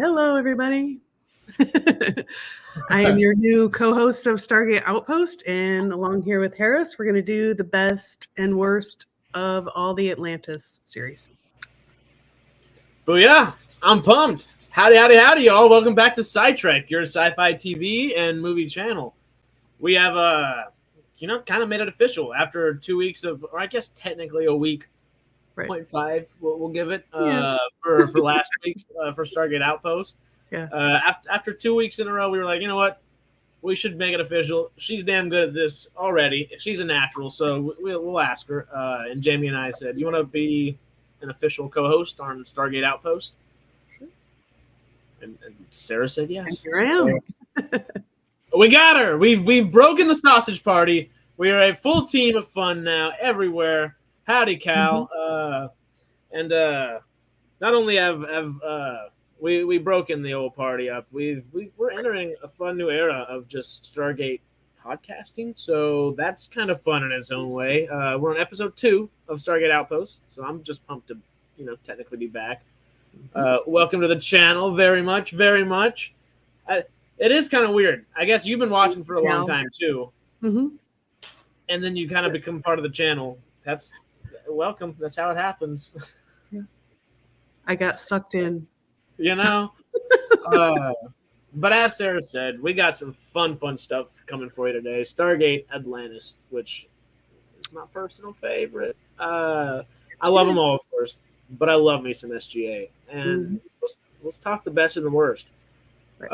Hello, everybody. I am your new co-host of Stargate Outpost, and along here with Harris, we're going to do the best and worst of all the Atlantis series. Booyah! I'm pumped. Howdy, y'all. Welcome back to SciTrek, your sci-fi TV and movie channel. We have, kind of made it official after 2 weeks of, or I guess technically a week, Right. 0.5, we'll give it, Yeah. for last week's, for Stargate Outpost. Yeah. After 2 weeks in a row, we were like, you know what? We should make it official. She's damn good at this already. She's a natural, so we'll ask her. And Jamie and I said, you want to be an official co-host on Stargate Outpost? And Sarah said yes. And here I am. We got her. We've broken the sausage party. We are a full team of fun now everywhere. Howdy, Cal. And not only have we broken the old party up, we're entering a fun new era of just Stargate podcasting. So that's kind of fun in its own way. We're on episode 2 of Stargate Outpost, so I'm just pumped to technically be back. Welcome to the channel. Very much. It is kind of weird. I guess you've been watching for a long time too. Mm-hmm. And then you kind of become part of the channel. That's welcome. That's how it happens. Yeah. I got sucked in. But as Sarah said, we got some fun stuff coming for you today. Stargate Atlantis, which is my personal favorite. I love them all, of course, but I love me some SGA. And let's talk the best and the worst. Right.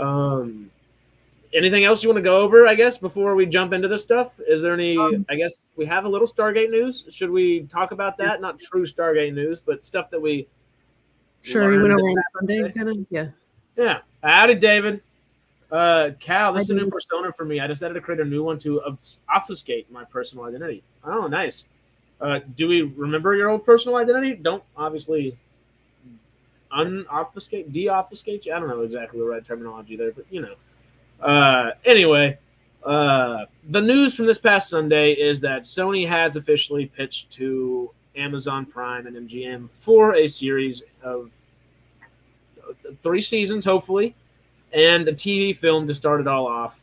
Anything else you want to go over, I guess, before we jump into this stuff? Is there any, I guess we have a little Stargate news. Should we talk about that? Not true Stargate news, but stuff that we Sure, you went over on Sunday, kind of? Yeah. Yeah. Howdy, David. Cal, this is a new persona for me. I decided to create a new one to obfuscate my personal identity. Oh, nice. Do we remember your old personal identity? Don't obviously unobfuscate, deobfuscate you. I don't know exactly the right terminology there, but anyway, the news from this past Sunday is that Sony has officially pitched to Amazon Prime and MGM for a series of 3 seasons, hopefully, and a TV film to start it all off.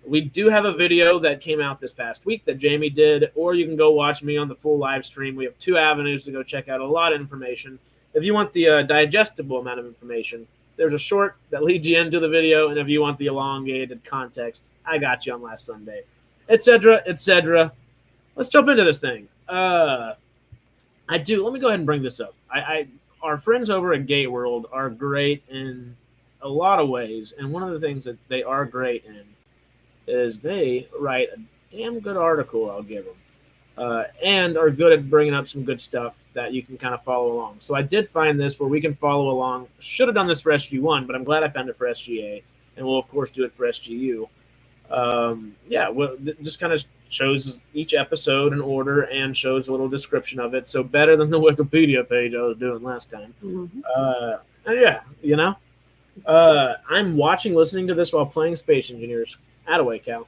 We do have a video that came out this past week that Jamie did, or you can go watch me on the full live stream. We have 2 avenues to go check out a lot of information. If you want the digestible amount of information, there's a short that leads you into the video, and if you want the elongated context, I got you on last Sunday, etc., etc. Let's jump into this thing. Let me go ahead and bring this up. Our friends over at Gate World are great in a lot of ways, and one of the things that they are great in is they write a damn good article, I'll give them, and are good at bringing up some good stuff that you can kind of follow along. So I did find this where we can follow along. Should have done this for SG1, but I'm glad I found it for SGA, and we'll, of course, do it for SGU. Just kind of shows each episode in order and shows a little description of it. So better than the Wikipedia page I was doing last time. I'm listening to this while playing Space Engineers. Attaway, Cal.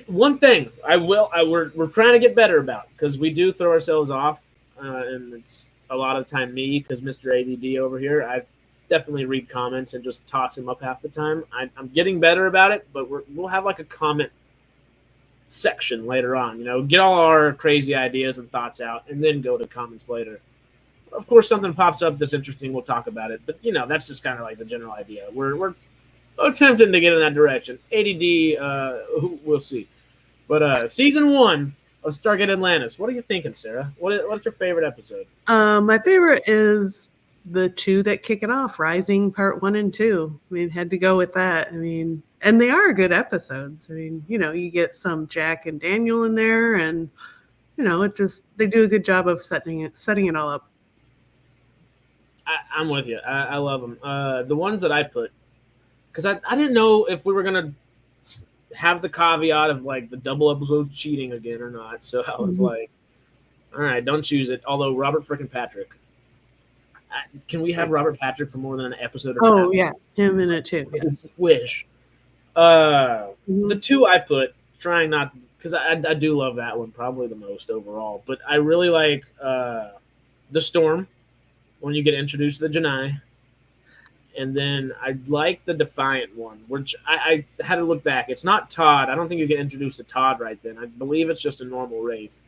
One thing we're trying to get better about, because we do throw ourselves off, and it's a lot of the time me, because Mr. ADD over here, I definitely read comments and just toss him up half the time. I'm getting better about it, but we'll have like a comment section later on. Get all our crazy ideas and thoughts out, and then go to comments later. Of course, something pops up that's interesting, we'll talk about it. But that's just kind of like the general idea. We're attempting to get in that direction. ADD, we'll see. But season 1 of Stargate Atlantis. What are you thinking, Sarah? What's your favorite episode? My favorite is the 2 that kick it off, Rising Part 1 and 2. I mean, had to go with that. I mean, and they are good episodes. I mean, you get some Jack and Daniel in there, and they do a good job of setting it all up. I'm with you. I love them. The ones that I put, because I didn't know if we were gonna have the caveat of like the double episode cheating again or not. So I was like, all right, don't choose it. Although Robert frickin' Patrick. Can we have Robert Patrick for more than an episode? Oh, yeah. Him in it, too. Yes. Wish. The 2 I put, trying not to, because I do love that one probably the most overall. But I really like The Storm, when you get introduced to the Janai. And then I like the Defiant one, which I had to look back. It's not Todd. I don't think you get introduced to Todd right then. I believe it's just a normal Wraith.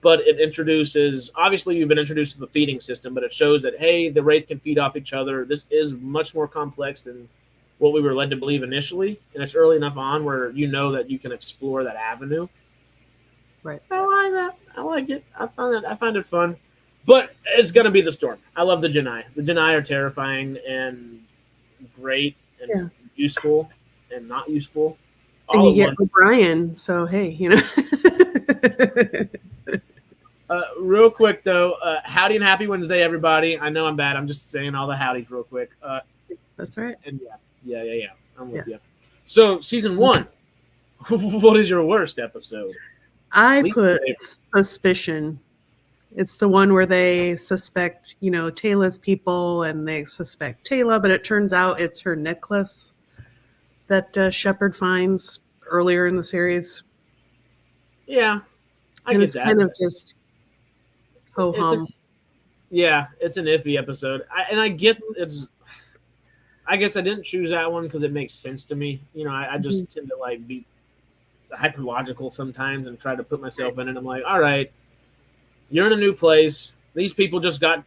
But it introduces, obviously you've been introduced to the feeding system, but it shows that, hey, the Wraith can feed off each other. This is much more complex than what we were led to believe initially. And it's early enough on where you know that you can explore that avenue. Right. I like that. I like it. I find it fun. But it's going to be the Storm. I love the Janai. The Janai are terrifying and great and useful and not useful. And you get O'Brien, so hey, Real quick though, howdy and happy Wednesday, everybody. I know I'm bad. I'm just saying all the howdies real quick. That's right. And yeah. I'm with you. So season 1, what is your worst episode? I put Suspicion. It's the one where they suspect, Tayla's people, and they suspect Tayla, but it turns out it's her necklace that Shepard finds earlier in the series. Yeah, I get that. Kind of just ho-hum. It's an iffy episode. I get it's. I guess I didn't choose that one because it makes sense to me. I just tend to be hyperlogical sometimes and try to put myself in it. I'm like, all right, you're in a new place. These people just got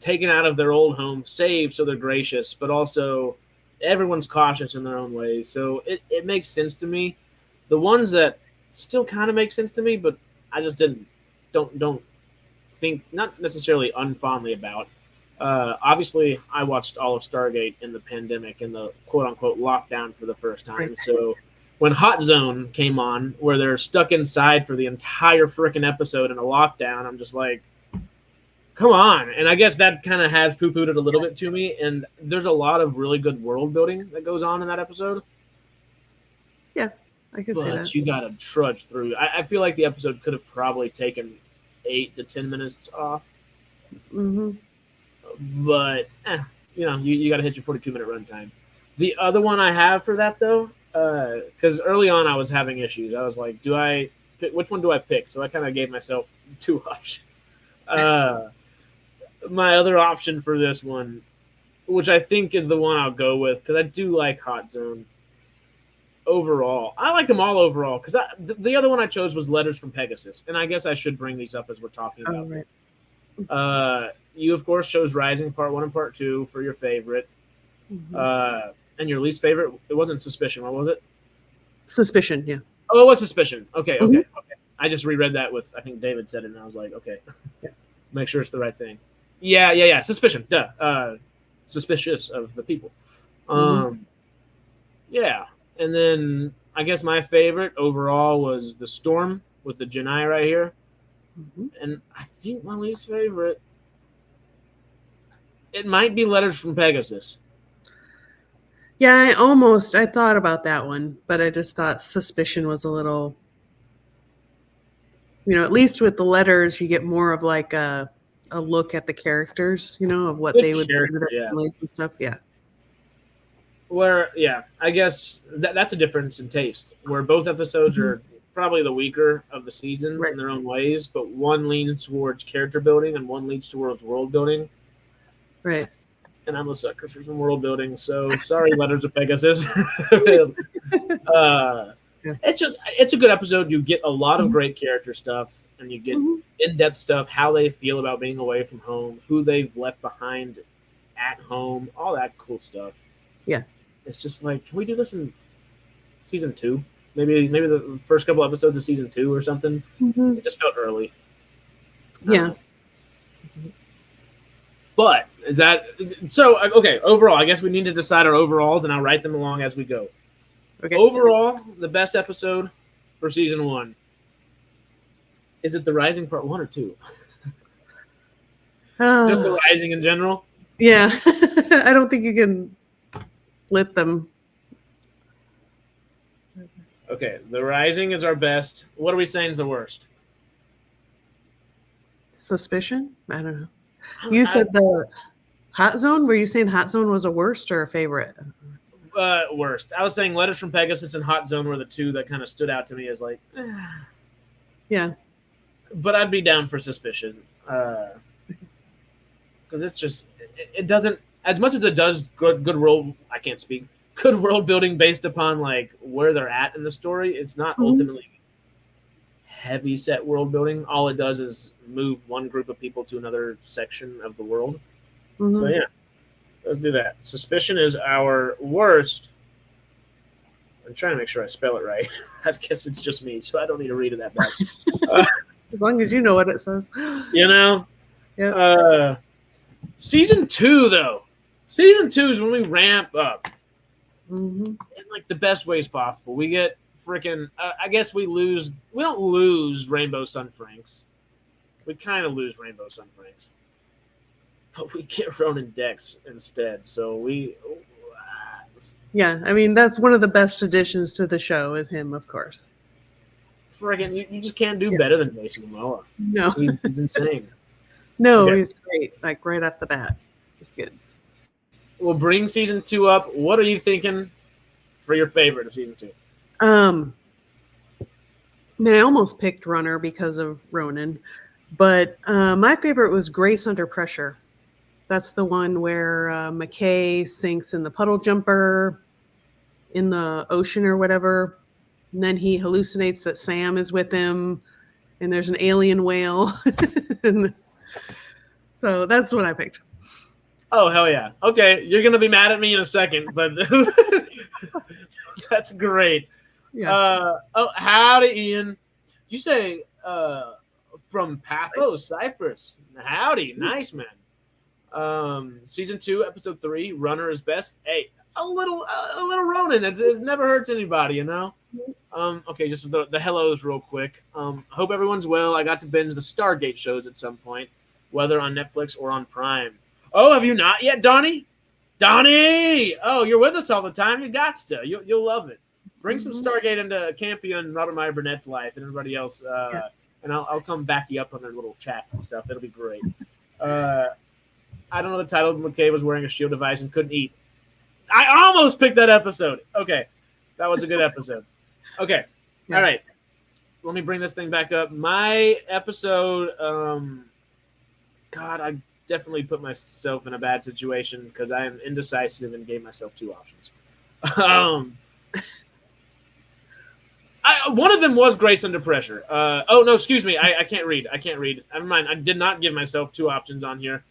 taken out of their old home, saved, so they're gracious, but also everyone's cautious in their own ways. So it makes sense to me. The ones that still kind of make sense to me, but I just don't think, not necessarily unfondly about. Obviously, I watched all of Stargate in the pandemic in the quote-unquote lockdown for the first time. So when Hot Zone came on, where they're stuck inside for the entire freaking episode in a lockdown, I'm just like, come on. And I guess that kind of has poo-pooed it a little bit to me. And there's a lot of really good world building that goes on in that episode. Yeah, I can see that. You got to trudge through. I feel like the episode could have probably taken 8 to 10 minutes off. Mm-hmm. But, you got to hit your 42-minute runtime. The other one I have for that, though, because early on I was having issues. I was like, which one do I pick? So I kind of gave myself 2 options. My other option for this one, which I think is the one I'll go with, because I do like Hot Zone overall. I like them all overall, because the other one I chose was Letters from Pegasus, and I guess I should bring these up as we're talking about it. You, of course, chose Rising Part 1 and Part 2 for your favorite. Mm-hmm. And your least favorite, it wasn't Suspicion, what was it? Suspicion, yeah. Oh, it was Suspicion. Okay. I just reread that with, I think David said it, and I was like, okay. Yeah. Make sure it's the right thing. Yeah. Suspicion. Duh. Suspicious of the people. Yeah. And then I guess my favorite overall was the Storm with the Janai right here. Mm-hmm. And I think my least favorite, it might be Letters from Pegasus. Yeah, I thought about that one, but I just thought Suspicion was a little, at least with the letters, you get more of like a look at the characters, of what they would say to their families and stuff. Yeah. I guess that's a difference in taste, where both episodes are probably the weaker of the season in their own ways, but one leans towards character building and one leans towards world building. Right. And I'm a sucker for some world building, so sorry, Letters of Pegasus. It's a good episode. You get a lot of great character stuff, and you get in-depth stuff, how they feel about being away from home, who they've left behind at home, all that cool stuff. Yeah. It's just like, can we do this in season 2? Maybe the first couple episodes of season 2 or something. Mm-hmm. It just felt early. Yeah. But is that so? Okay, overall, I guess we need to decide our overalls, and I'll write them along as we go. Okay. Overall, the best episode for season 1. Is it the Rising Part 1 or 2? Just the Rising in general? Yeah. I don't think you can split them. Okay, the Rising is our best. What are we saying is the worst? Suspicion? I don't know. You said the Hot Zone? Were you saying Hot Zone was a worst or a favorite? Worst. I was saying Letters from Pegasus and Hot Zone were the 2 that kind of stood out to me as like, yeah. But I'd be down for Suspicion. Because it's just, it doesn't as much as it does good world, I can't speak, good world building based upon like where they're at in the story. It's not ultimately heavy set world building. All it does is move one group of people to another section of the world. So yeah, let's do that. Suspicion is our worst. I'm trying to make sure I spell it right. I guess it's just me, so I don't need to read it that bad. As long as you know what it says. You know? Yeah. Season 2, though. Season 2 is when we ramp up in like the best ways possible. We get freaking, I guess we don't lose Rainbow Sun Franks. We kind of lose Rainbow Sun Franks. But we get Ronan Dex instead. So we. Yeah, I mean, that's one of the best additions to the show is him, of course. Friggin', you just can't do better than Jason Momoa. No. He's insane. No, okay. He's great. Like right off the bat. He's good. We'll bring season 2 up. What are you thinking for your favorite of season 2? I mean, I almost picked Runner because of Ronan, but my favorite was Grace Under Pressure. That's the one where McKay sinks in the puddle jumper in the ocean or whatever. And then he hallucinates that Sam is with him and there's an alien whale. So that's what I picked. Oh, hell yeah. Okay, you're going to be mad at me in a second, but that's great. Yeah. Howdy, Ian. You say from Paphos, Cyprus. Howdy. Nice, man. Season 2, episode 3, Runner is Best. Hey, a little Ronan. It's never hurts anybody, you know? Okay, just the hellos real quick. Hope everyone's well. I got to binge the Stargate shows at some point, whether on Netflix or on Prime. Oh, have you not yet, Donnie? Donnie! Oh, you're with us all the time. You got to. You'll love it. Bring some Stargate into Campy and Robert Meyer Burnett's life and everybody else, and I'll come back you up on their little chats and stuff. It'll be great. I don't know the title. McKay was wearing a shield device and couldn't eat. I almost picked that episode. Okay. That was a good episode. Okay. Yeah. All right. Let me bring this thing back up. My episode, God, I definitely put myself in a bad situation because I am indecisive and gave myself 2 options. One of them was Grace Under Pressure. Oh, no, excuse me. I can't read. Never mind. I did not give myself 2 options on here.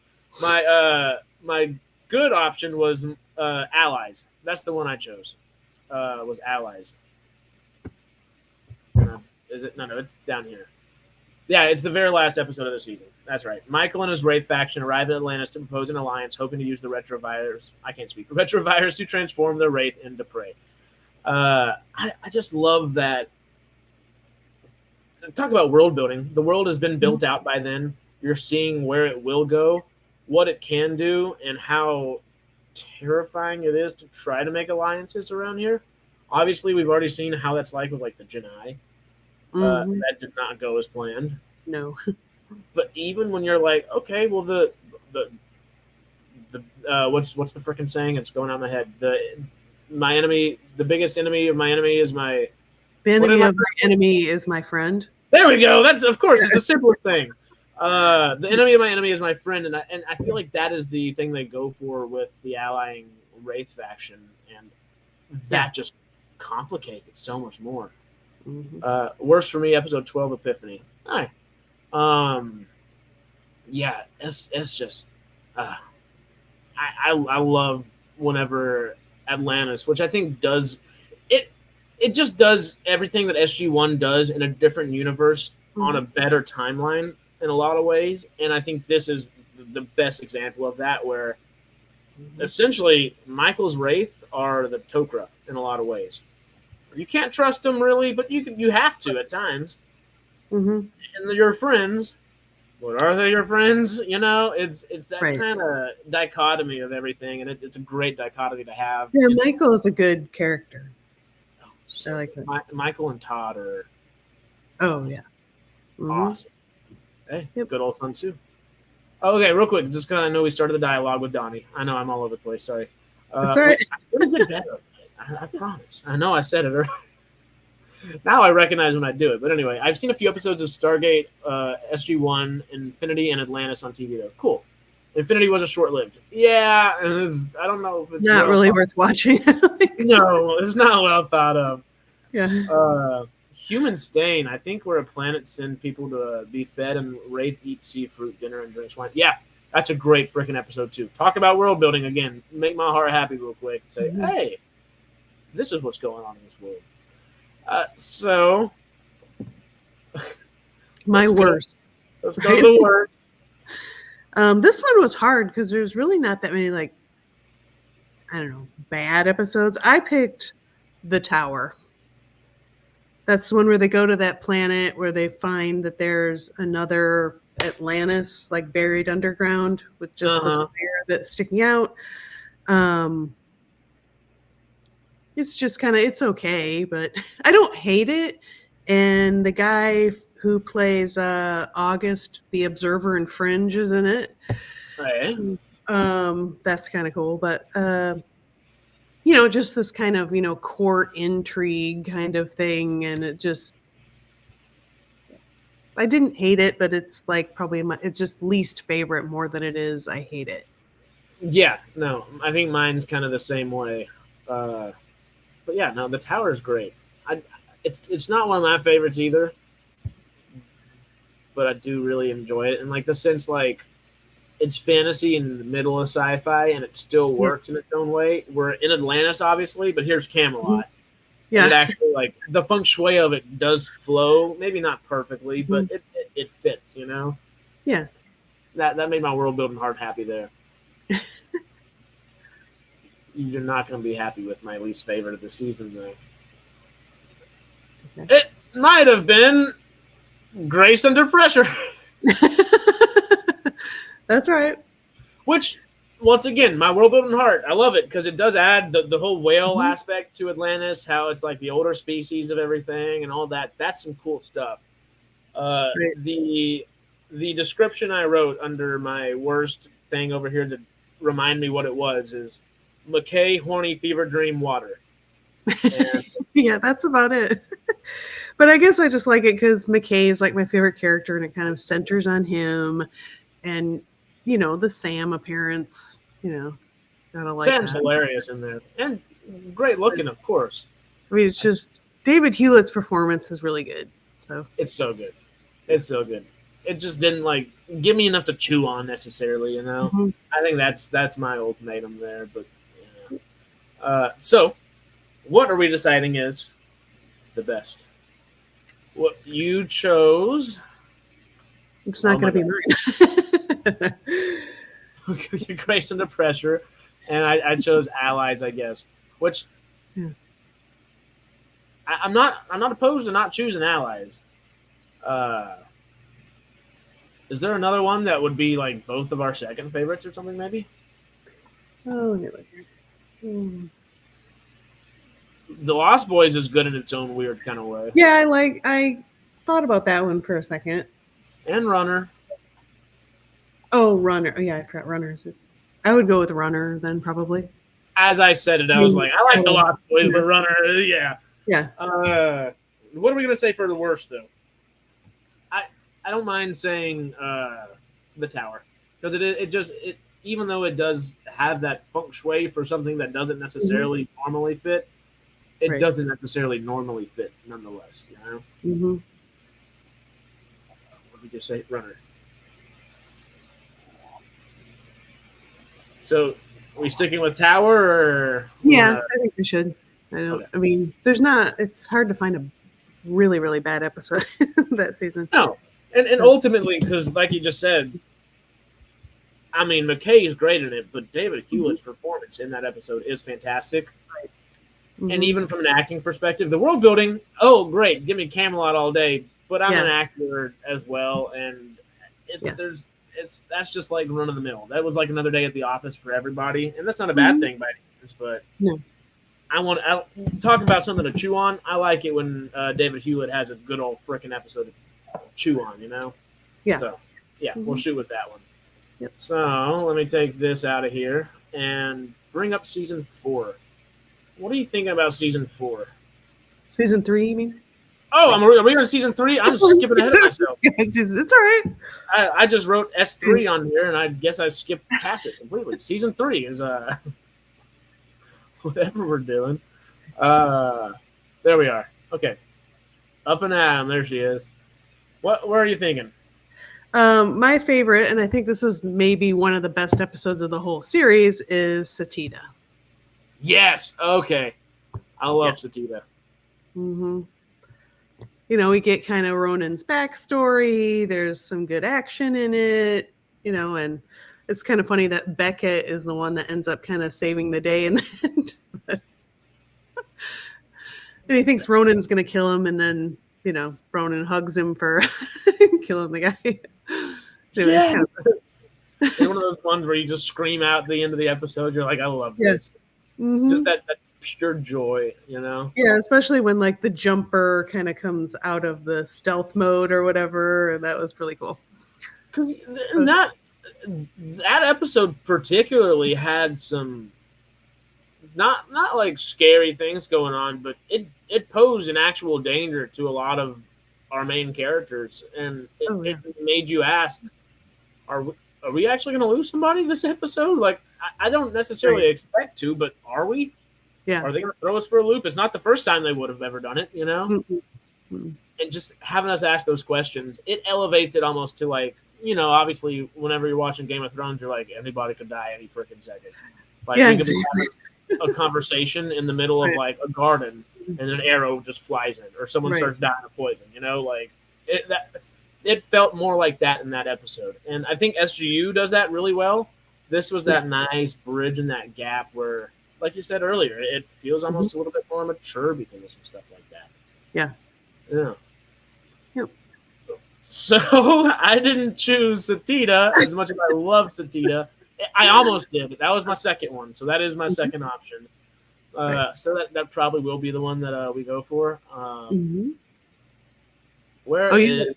My good option was Allies. That's the one I chose. Was Allies. Is it? No, it's down here. Yeah, it's the very last episode of the season. That's right. Michael and his Wraith faction arrive at Atlantis to propose an alliance, hoping to use the retrovirus. I can't speak. Retrovirus to transform their Wraith into prey. I just love that. Talk about world building. The world has been built out by then. You're seeing where it will go, what it can do, and how terrifying it is to try to make alliances around here. Obviously, we've already seen how that's like with like the Jedi. That did not go as planned. No. But even when you're like, okay, well the what's the freaking saying? It's going on my head. My enemy, the biggest enemy of my enemy is my. The enemy of my enemy is my friend. There we go. That's of course it's the simplest thing. The enemy of my enemy is my friend, and I feel like that is the thing they go for with the allying Wraith faction, and that just complicates it so much more. Worst for me, episode 12, Epiphany. Hi. Yeah, it's just I love whenever Atlantis, which I think does it just does everything that SG1 does in a different universe on a better timeline in a lot of ways, and I think this is the best example of that, where essentially Michael's Wraith are the Tok'ra in a lot of ways. You can't trust them really, but you have to at times. And your friends, what are they? Your friends, you know, it's that kind of dichotomy of everything, and it's a great dichotomy to have. Yeah, Michael is a good character. I like that. Michael and Todd are. Oh yeah. Awesome. Hey, good old Sun Tzu. Okay, real quick, just because I know we started the dialogue with Donnie. I know I'm all over the place. Sorry. That's all right. I'm gonna get better. I promise. I know I said it earlier. Now I recognize when I do it. But anyway, I've seen a few episodes of Stargate, SG1, Infinity, and Atlantis on TV, though. Cool. Infinity was a short-lived. Yeah, and I don't know if it's Not really worth watching. No, it's not well thought of. Yeah. Human Stain. I think we're a planet send people to be fed and Wraith eat seafood, dinner, and drinks wine. Yeah, that's a great freaking episode too. Talk about world building again. Make my heart happy real quick. And say, hey, this is what's going on in this world. So, my worst. Let's go to the worst. This one was hard because there's really not that many, like, I don't know, bad episodes. I picked The Tower. That's the one where they go to that planet where they find that there's another Atlantis, like, buried underground with just the spear that's sticking out. It's just kind of, it's okay, but I don't hate it. And the guy who plays August, the Observer in Fringe, is in it. Right. That's kind of cool. But, you know, just this kind of, you know, court intrigue kind of thing. And it just, I didn't hate it, but it's like probably it's just least favorite more than it is I hate it. Yeah, no, I think mine's kind of the same way. But yeah, no, The Tower is great. It's not one of my favorites either, but I do really enjoy it. And like the sense, like it's fantasy in the middle of sci-fi, and it still works in its own way. We're in Atlantis, obviously, but here's Camelot. Yeah, and it actually, like the feng shui of it does flow, maybe not perfectly, but it fits. You know. Yeah. That made my world building heart happy there. You're not going to be happy with my least favorite of the season, though. Okay. It might have been Grace Under Pressure. That's right. Which, once again, my world building heart. I love it because it does add the whole whale aspect to Atlantis, how it's like the older species of everything and all that. That's some cool stuff. Right. The description I wrote under my worst thing over here to remind me what it was is McKay, horny, fever dream, water. And yeah, that's about it. But I guess I just like it because McKay is like my favorite character, and it kind of centers on him, and you know the Sam appearance. You know, gotta like Sam's hilarious in there, and great looking, of course. I mean, it's just David Hewlett's performance is really good. So it's so good. It's so good. It just didn't like give me enough to chew on necessarily. You know, I think that's my ultimatum there, but. So, what are we deciding is the best? What you chose? It's not going to be mine. Grace Under Pressure, and I chose Allies, I guess. Which I'm not opposed to not choosing Allies. Is there another one that would be like both of our second favorites or something? Maybe. Oh, let me look here. The Lost Boys is good in its own weird kind of way. Yeah, I thought about that one for a second. And Runner. Oh, Runner. Oh, yeah, I forgot Runners. I would go with Runner then, probably. As I said it, I was like, I like the Lost Boys, but Runner, yeah. Yeah. What are we gonna say for the worst though? I don't mind saying The Tower because it even though it does have that feng shui for something that doesn't necessarily normally fit, it doesn't necessarily normally fit nonetheless, you know? What did we just say? Runner. So, are we sticking with Tower or? Yeah, I think we should. I mean, it's hard to find a really, really bad episode that season. No. And ultimately, because like you just said, I mean, McKay is great in it, but David Hewlett's performance in that episode is fantastic. Right. And even from an acting perspective, the world building, great, give me Camelot all day, but I'm an actor as well, and that's just like run of the mill. That was like another day at the office for everybody, and that's not a bad thing by any means, but I talk about something to chew on. I like it when David Hewlett has a good old frickin' episode to chew on, you know? Yeah. So, we'll shoot with that one. Yep. So, let me take this out of here and bring up season 4. What are you thinking about season 4? Season 3, you mean? Oh, are we on season 3? I'm skipping ahead of myself. It's all right. I just wrote S3 on here, and I guess I skipped past it completely. Season 3 is whatever we're doing. There we are. Okay, Up and Adam. There she is. What are you thinking? My favorite, and I think this is maybe one of the best episodes of the whole series, is Satita. Yes. Okay. I love Satita. Mm-hmm. You know, we get kind of Ronan's backstory. There's some good action in it, you know, and it's kind of funny that Beckett is the one that ends up kind of saving the day in the end. And he thinks Ronan's going to kill him, and then, you know, Ronan hugs him for killing the guy. So yeah. It's one of those ones where you just scream out at the end of the episode. You're like, I love this. Mm-hmm. Just that pure joy, you know? Yeah, especially when like the jumper kind of comes out of the stealth mode or whatever. And that was really cool. That episode particularly had some not like scary things going on, but it posed an actual danger to a lot of our main characters, and it made you ask, are we actually going to lose somebody this episode? Like, I don't necessarily expect to, but are we? Yeah. Are they going to throw us for a loop? It's not the first time they would have ever done it, you know? Mm-hmm. And just having us ask those questions, it elevates it almost to like, you know, obviously whenever you're watching Game of Thrones, you're like, anybody could die any freaking second. Like, we could be having a conversation in the middle of like a garden, and an arrow just flies in, or someone starts dying of poison, you know? Like, it felt more like that in that episode. And I think SGU does that really well. This was that nice bridge in that gap where, like you said earlier, it feels almost a little bit more mature because of some stuff like that. Yeah. Yeah. Yep. So I didn't choose Satita as much as I love Satita. I almost did. That was my second one. So that is my second option. So that probably will be the one that we go for. Where is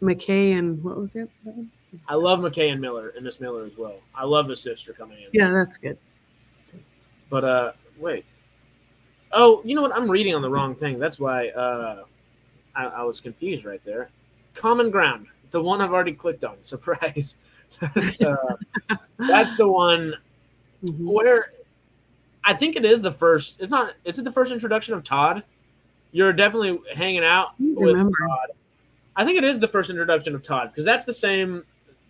McKay and what was it? I love McKay and Miller and Miss Miller as well. I love the sister coming in. Yeah, that's good. But wait. Oh, you know what? I'm reading on the wrong thing. That's why I was confused right there. Common Ground, the one I've already clicked on. Surprise. That's the one where I think it is the first. It's not. Is it the first introduction of Todd? You're definitely hanging out with Todd. I think it is the first introduction of Todd because that's the same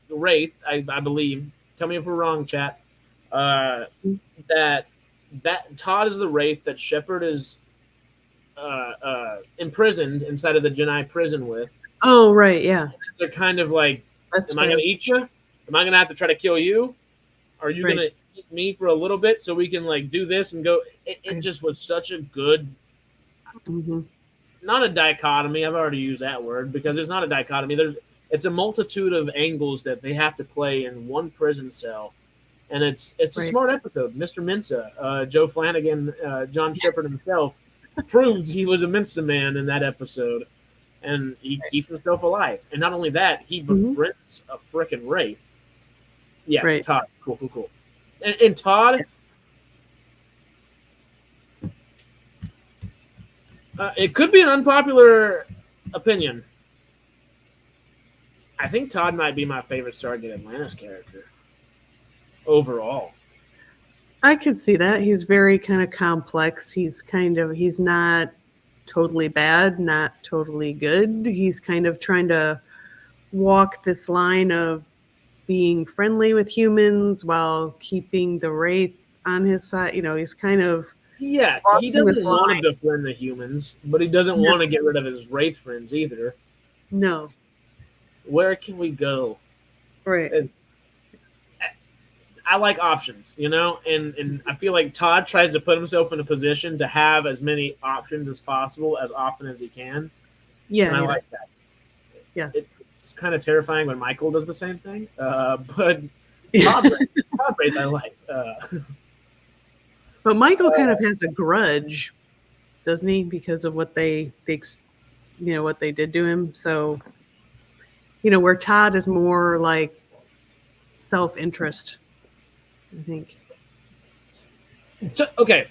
Wraith, I believe. Tell me if we're wrong, chat. That Todd is the Wraith that Shepard is imprisoned inside of the Jedi prison with. Oh, right, yeah. They're kind of like, am I going to eat you? Am I going to have to try to kill you? Are you going to eat me for a little bit so we can like do this and go? It just was such a good, not a dichotomy. I've already used that word because it's not a dichotomy. It's a multitude of angles that they have to play in one prison cell. And it's a smart episode. Mr. Mensa, Joe Flanagan, John Shepard himself proves he was a Mensa man in that episode. And he keeps himself alive. And not only that, he befriends a frickin' Wraith. Yeah, Todd. Cool. And Todd, it could be an unpopular opinion. I think Todd might be my favorite Stargate Atlantis character overall. I could see that. He's very kind of complex. He's not totally bad, not totally good. He's kind of trying to walk this line of being friendly with humans while keeping the Wraith on his side. You know, he's kind of he doesn't want to befriend the humans, but he doesn't want to get rid of his Wraith friends either. No. Where can we go? Right. I like options, you know, and I feel like Todd tries to put himself in a position to have as many options as possible as often as he can. Yeah, and I like that. Yeah, it's kind of terrifying when Michael does the same thing, but Todd Wraith I like. But Michael kind of has a grudge, doesn't he, because of what they what they did to him. So, where Todd is more like self-interest, I think. Okay,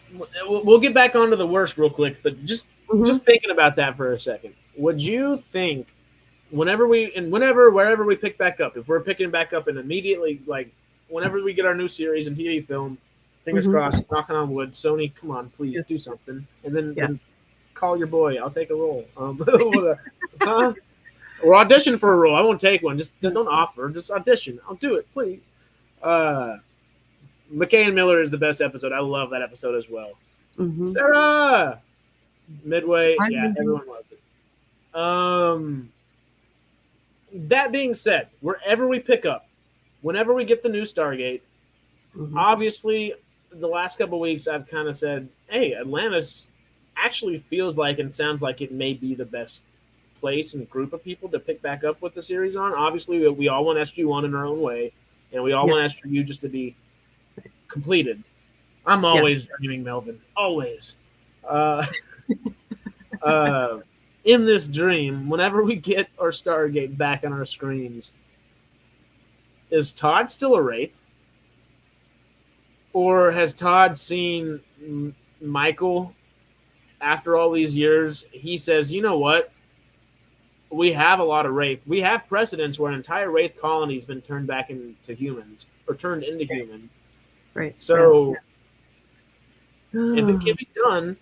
we'll get back onto the worst real quick, but just thinking about that for a second. would you think wherever we pick back up, if we're picking back up and immediately, like, whenever we get our new series and TV film, fingers Mhm. crossed, knocking on wood, Sony, come on, please do Yes. something, and then Yeah. call your boy. I'll take a role. Huh? Or audition for a role. I won't take one. Just don't offer. Just audition. I'll do it, please. Uh, McKay and Miller is the best episode. I love that episode as well. Mhm. Sarah, Midway, I yeah, agree. everyone loves it. That being said, wherever we pick up, whenever we get the new Stargate, Mhm. obviously the last couple of weeks I've kind of said, hey, Atlantis actually feels like and sounds like it may be the best place and group of people to pick back up with the series on. Obviously, we all want SG1 in our own way, and we all Yeah. want SGU just to be completed. I'm always dreaming, Melvin. Always. Uh, in this dream, whenever we get our Stargate back on our screens, is Todd still a Wraith? Or has Todd seen Michael after all these years? He says, you know what? We have a lot of Wraith. We have precedents where an entire Wraith colony has been turned back into humans or turned into humans. Right. So if it Yeah. can be done,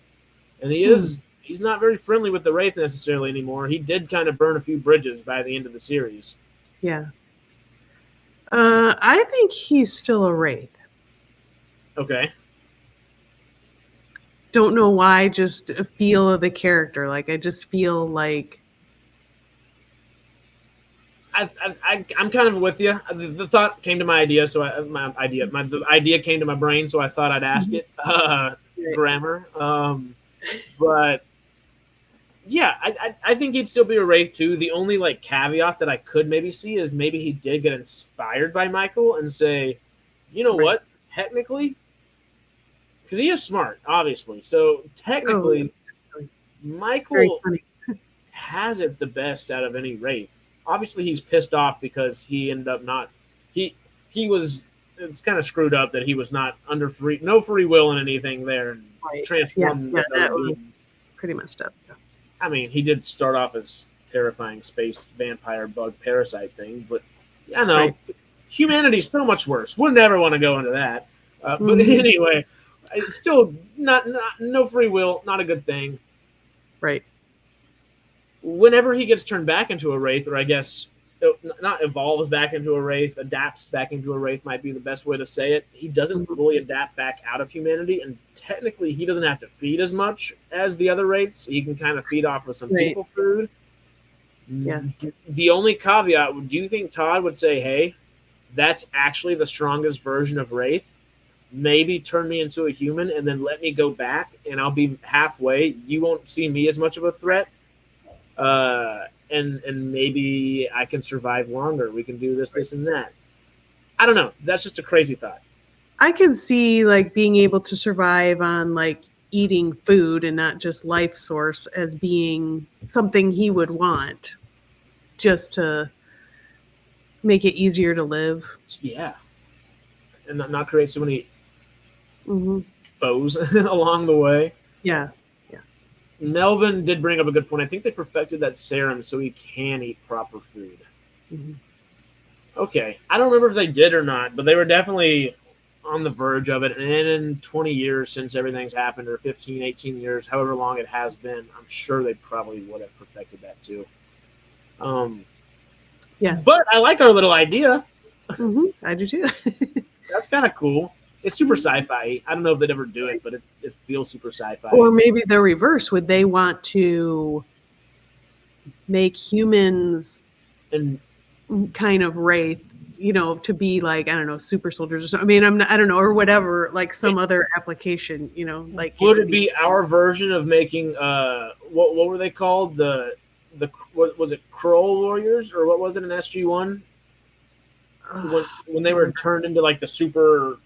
and he's not very friendly with the Wraith necessarily anymore. He did kind of burn a few bridges by the end of the series. Yeah. I think he's still a Wraith. Okay. Don't know why, just a feel of the character. Like, I just feel like. I'm kind of with you. The thought came to my idea, so the idea came to my brain, so I thought I'd ask it. Grammar, but yeah, I think he'd still be a Wraith too. The only like caveat that I could maybe see is maybe he did get inspired by Michael and say, you know what, technically, because he is smart, obviously. So technically, Michael has it the best out of any Wraith. Obviously, he's pissed off because he ended up not he was. It's kind of screwed up that he was not under no free will in anything there and transformed. Yeah, that was pretty messed up. I mean, he did start off as terrifying space vampire bug parasite thing, but I know humanity's so much worse. Would never want to go into that. But anyway, it's still not no free will, not a good thing. Right. Whenever he gets turned back into a Wraith, or I guess not evolves back into a Wraith, adapts back into a Wraith might be the best way to say it. He doesn't fully adapt back out of humanity, and technically he doesn't have to feed as much as the other Wraiths. He can kind of feed off with some people food. Yeah. The only caveat, do you think Todd would say, hey, that's actually the strongest version of Wraith? Maybe turn me into a human and then let me go back and I'll be halfway. You won't see me as much of a threat. And maybe I can survive longer. We can do this, and that. I don't know. That's just a crazy thought. I can see like being able to survive on like eating food and not just life source as being something he would want just to make it easier to live. Yeah. And not create so many foes along the way. Yeah. Melvin did bring up a good point. I think they perfected that serum so he can eat proper food. Okay. I don't remember if they did or not, but they were definitely on the verge of it. And in 20 years since everything's happened, or 15, 18 years, however long it has been, I'm sure they probably would have perfected that too. Yeah. But I like our little idea. I do too. That's kind of cool. It's super sci-fi. I don't know if they'd ever do it, but it feels super sci-fi. Or maybe the reverse. Would they want to make humans and kind of Wraith, to be like, I don't know, super soldiers or something? I mean, I don't know, or whatever, like some other application, like. Would it be our version of making, what were they called? What was it, Kroll Warriors? Or what was it in SG1? When they were turned into like the super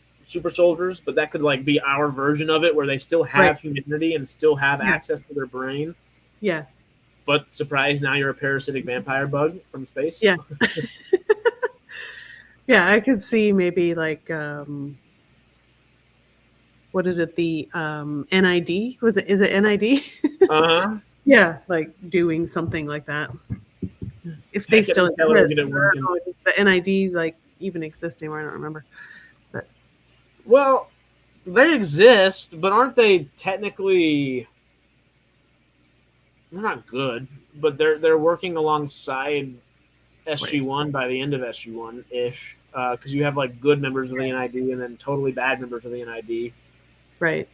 soldiers, but that could like be our version of it where they still have humanity and still have access to their brain. Yeah. But surprise, now you're a parasitic vampire bug from space. Yeah. Yeah, I could see maybe like what is it? The NID? Is it NID? Yeah, like doing something like that. If they Heck, I still didn't tell her to exist. get it working. Does the NID like even exist anymore? I don't remember. But Well, they exist, but aren't they technically? They're not good, but they're working alongside SG1 by the end of SG1 ish, because you have like good members of the NID and then totally bad members of the NID. right.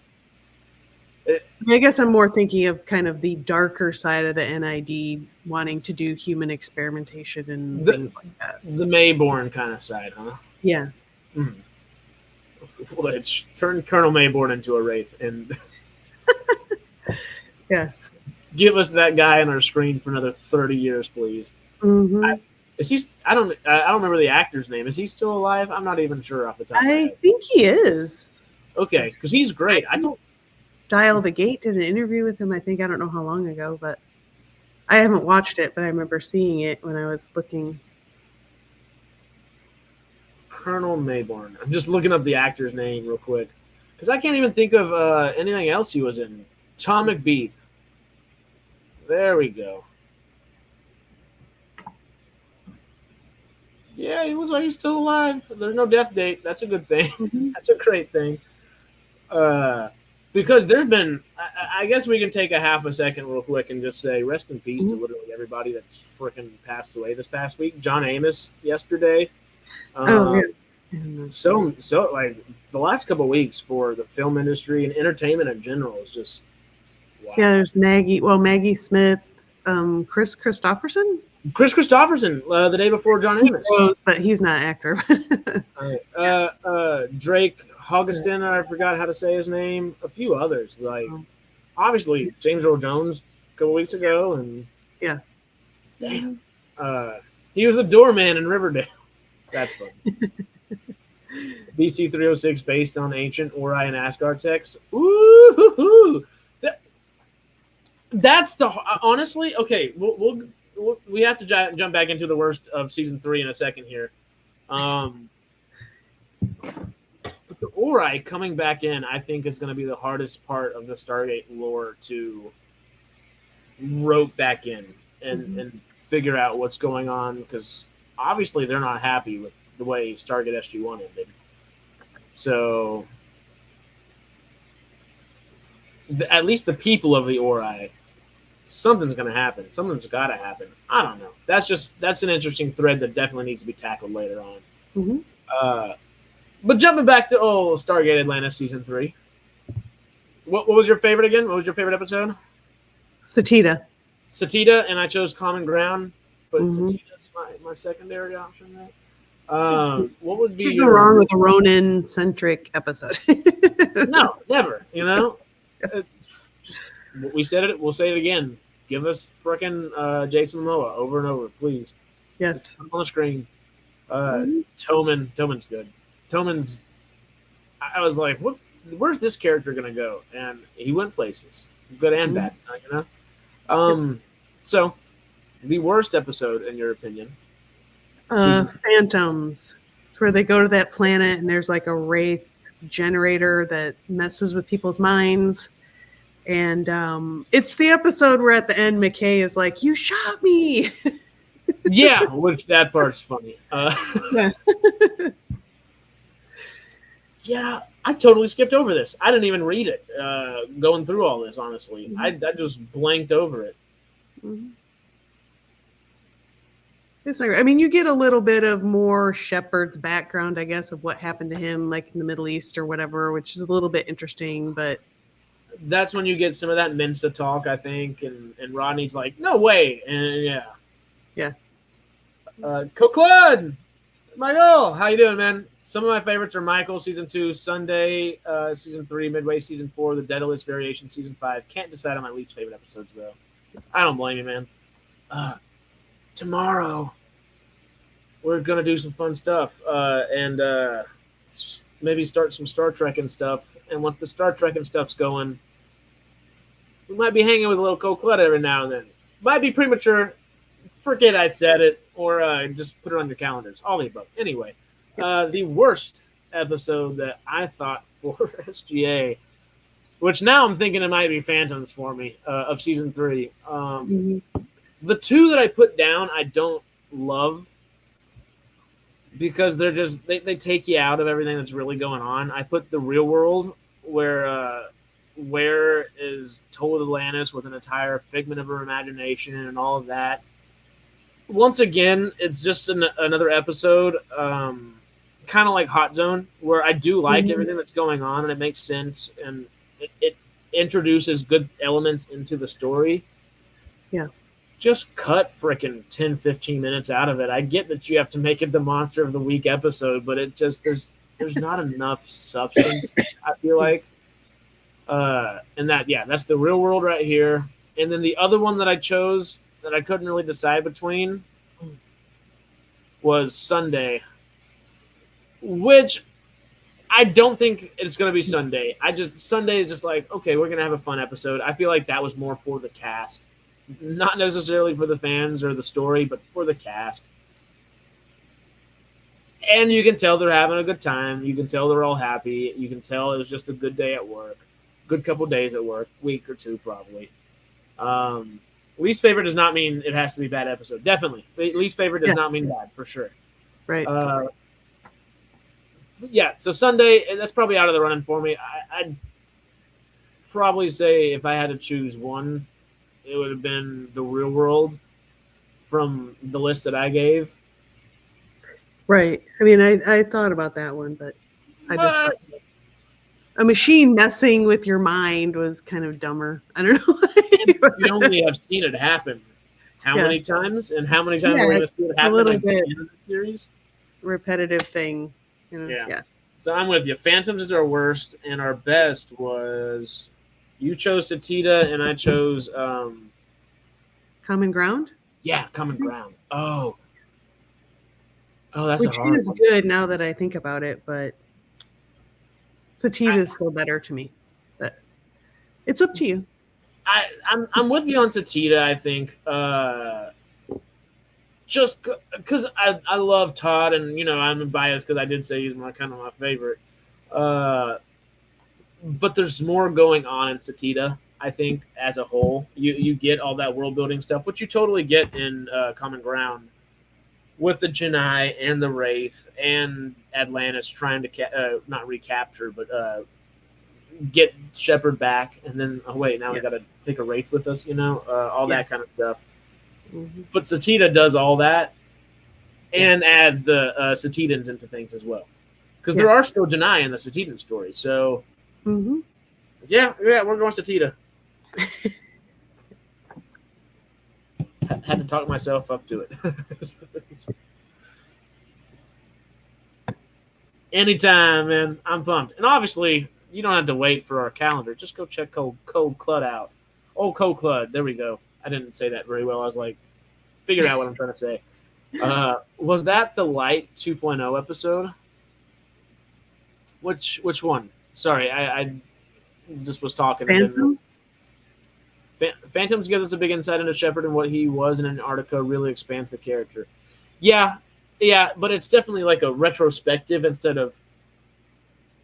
I guess I'm more thinking of kind of the darker side of the NID wanting to do human experimentation and things like that. The Mayborn kind of side, huh? Yeah. Mm. Which turned Colonel Mayborn into a wraith and Yeah. give us that guy on our screen for another 30 years, please. Mm-hmm. Is he? I don't remember the actor's name. Is he still alive? I'm not even sure off the top of my I head. think he is. Okay, because he's great. I don't. Dial the Gate did an interview with him. I think I don't know how long ago, but I haven't watched it. But I remember seeing it when I was looking. Colonel Mayborn. I'm just looking up the actor's name real quick because I can't even think of anything else he was in. Tom McBeath. There we go. Yeah, he looks like he's still alive. There's no death date. That's a good thing. Mm-hmm. That's a great thing. Because there's been, I guess we can take a half a second real quick and just say rest in peace to literally everybody that's freaking passed away this past week. John Amos yesterday. Oh, yeah. So like the last couple of weeks for the film industry and entertainment in general is just wow. Yeah, there's Maggie. Well, Maggie Smith, Chris Christopherson. Chris Christopherson the day before John Amos. But he's not an actor. Drake Hoggeston, I forgot how to say his name. A few others, like obviously James Earl Jones a couple weeks ago, and yeah, damn, he was a doorman in Riverdale. That's funny. BC 306 based on ancient Ori and Asgard texts. Ooh, that's the honestly okay. We have to jump back into the worst of season 3 in a second here. But the Ori coming back in, I think, is going to be the hardest part of the Stargate lore to rope back in and figure out what's going on, because obviously they're not happy with the way Stargate SG1 ended. So at least the people of the Ori, something's going to happen. Something's got to happen. I don't know. That's an interesting thread that definitely needs to be tackled later on. Mm-hmm. But jumping back to Stargate Atlantis season 3. What was your favorite again? What was your favorite episode? Satita, and I chose Common Ground, but Satita's my secondary option there. What would be your wrong with a Ronin-centric episode? No, never. You know, we said it. We'll say it again. Give us frickin' Jason Momoa over and over, please. Yes, on the screen. Toman's good. Toman's. I was like, what? Where's this character gonna go? And he went places, good and bad. You know. So, the worst episode in your opinion? Phantoms. It's where they go to that planet and there's like a wraith generator that messes with people's minds. And it's the episode where at the end McKay is like, "You shot me." Yeah, which that part's funny. Yeah. Yeah, I totally skipped over this. I didn't even read it. Going through all this, honestly, I just blanked over it. Mm-hmm. It's not, I mean, you get a little bit of more Shepard's background, I guess, of what happened to him, like in the Middle East or whatever, which is a little bit interesting. But that's when you get some of that Mensa talk, I think, and Rodney's like, "No way," and yeah. Coquad, Michael, how you doing, man? Some of my favorites are Michael, season 2, Sunday, season 3, Midway, season 4, The Daedalus Variation, season 5. Can't decide on my least favorite episodes, though. I don't blame you, man. Tomorrow, we're going to do some fun stuff and maybe start some Star Trek and stuff. And once the Star Trek and stuff's going, we might be hanging with a little Coquad every now and then. Might be premature. Forget I said it, or just put it on your calendars. All the above. Anyway, the worst episode that I thought for SGA which now I'm thinking it might be Phantoms for me of season 3. The two that I put down, I don't love because they're just they take you out of everything that's really going on. I put the Real World where is told Atlantis with an entire figment of her imagination and all of that. Once again, it's just another episode, kind of like Hot Zone, where I do like everything that's going on and it makes sense and it introduces good elements into the story. Yeah. Just cut freaking 10, 15 minutes out of it. I get that you have to make it the Monster of the Week episode, but it just there's not enough substance, I feel like. And that's the Real World right here. And then the other one that I chose that I couldn't really decide between was Sunday, which I don't think it's going to be Sunday. Sunday is just like, okay, we're going to have a fun episode. I feel like that was more for the cast, not necessarily for the fans or the story, but for the cast. And you can tell they're having a good time. You can tell they're all happy. You can tell it was just a good day at work. Good couple days at work, week or two probably. Least favorite does not mean it has to be a bad episode. Definitely. Least favorite does not mean bad, for sure. Right. So Sunday, that's probably out of the running for me. I'd probably say if I had to choose one, it would have been The Real World from the list that I gave. Right. I mean, I thought about that one, but I just thought a machine messing with your mind was kind of dumber. I don't know. You only have seen it happen how many times, and how many times are we going to see it happen a little in bit the series? Repetitive thing. Yeah. So I'm with you. Phantoms is our worst, and our best was you chose Satita, and I chose Common Ground. Yeah, Common Ground. Oh, that's which a hard is one. good now that I think about it, but Satita is still better to me. But it's up to you. I'm with you on Satita. I think just because I love Todd, and I'm biased because I did say he's my favorite. But there's more going on in Satita. I think as a whole, you get all that world building stuff, which you totally get in Common Ground with the Janai and the Wraith and Atlantis trying to not recapture, but get Shepard back, and then we got to take a Wraith with us, all that kind of stuff. But Satita does all that and adds the Satitans into things as well, because there are still Janai in the Satitan story. So we're going Satita. Had to talk myself up to it. Anytime, man. I'm pumped. And obviously, you don't have to wait for our calendar. Just go check Cold Clud out. Oh, Cold Clud. There we go. I didn't say that very well. I was like, figured out what I'm trying to say. Was that the Light 2.0 episode? Which one? Sorry, I just was talking. Phantoms? Phantoms gives us a big insight into Shepard and what he was in Antarctica, really expands the character. Yeah, but it's definitely like a retrospective instead of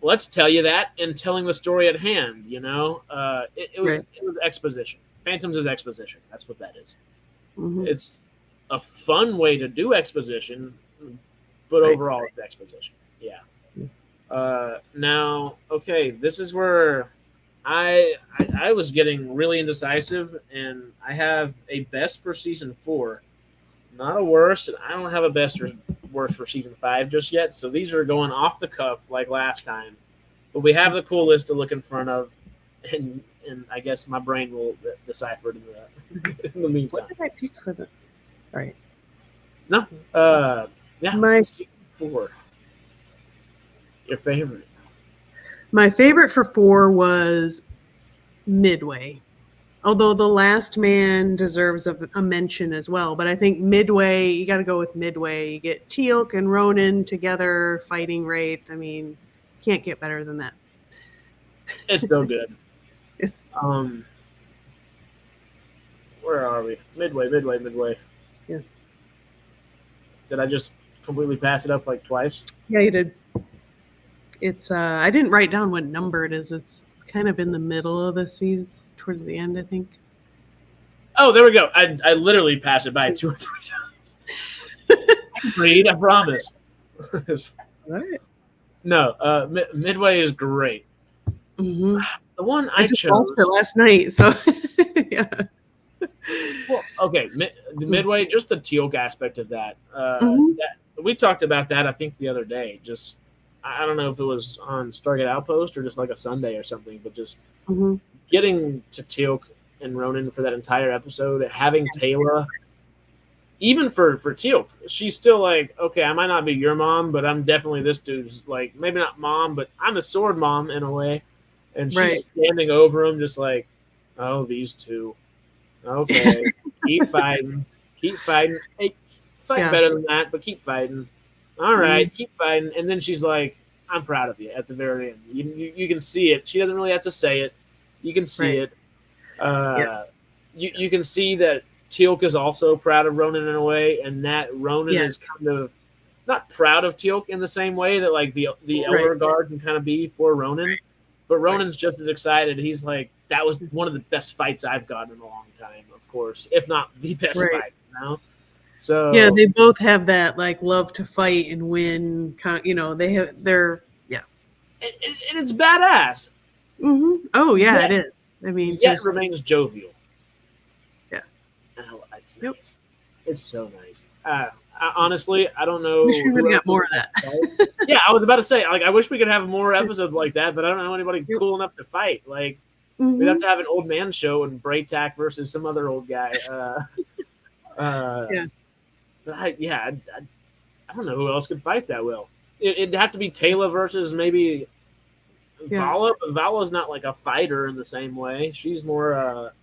let's tell you that and telling the story at hand, It was exposition. Phantoms is exposition. That's what that is. It's a fun way to do exposition, but overall it's exposition. Yeah. Now, okay, this is where I was getting really indecisive, and I have a best for season 4, not a worst, and I don't have a best or worst for season 5 just yet. So these are going off the cuff like last time, but we have the cool list to look in front of, and I guess my brain will decipher it in the meantime. What did I pick for the? All right. No. Season 4. Your favorite? My favorite for 4 was Midway. Although The Last Man deserves a mention as well. But I think Midway, you got to go with Midway. You get Teal'c and Ronan together fighting Wraith. I mean, can't get better than that. It's still good. Where are we? Midway. Yeah. Did I just completely pass it up like twice? Yeah, you did. It's I didn't write down what number it is. It's kind of in the middle of the season, towards the end, I think. Oh, there we go. I literally passed it by 2 or 3 times. Read, I promise. Right. No, Midway is great. Mm-hmm. The one I just watched it last night, so yeah. Well, okay, the Midway, just the Teal'c aspect of that. Mm-hmm. That we talked about that, I think, the other day. Just I don't know if it was on Stargate Outpost or just like a Sunday or something, but just Mm-hmm. getting to Teal'c and Ronan for that entire episode, having Taylor, even for Teal'c, she's still like, okay, I might not be your mom, but I'm definitely this dude's, like, maybe not mom, but I'm a sword mom in a way. And she's standing over him just like, oh, these two. Okay, keep fighting. Keep fighting. Hey, fight better than that, but keep fighting. All right, keep fighting. And then she's like, I'm proud of you at the very end. You can see it. She doesn't really have to say it. You can see it. You can see that Teal'c is also proud of Ronan in a way, and that Ronan is kind of not proud of Teal'c in the same way that like the Elder Guard can kind of be for Ronan. But Ronan's just as excited. He's like, that was one of the best fights I've gotten in a long time, of course, if not the best fight, you know? So yeah, they both have that like love to fight and win. You know, they're and it's badass. Mm-hmm. Oh yeah, it is. I mean, yet remains jovial. Yeah, it's nice. It's so nice. Honestly, I don't know. Wish we would have got more of that. Yeah, I was about to say, like, I wish we could have more episodes like that, but I don't know anybody cool enough to fight. Like, we'd have to have an old man show and Braytac versus some other old guy. Yeah. But I don't know who else could fight that well. It'd have to be Taylor versus maybe Vala. But Vala's not like a fighter in the same way. She's more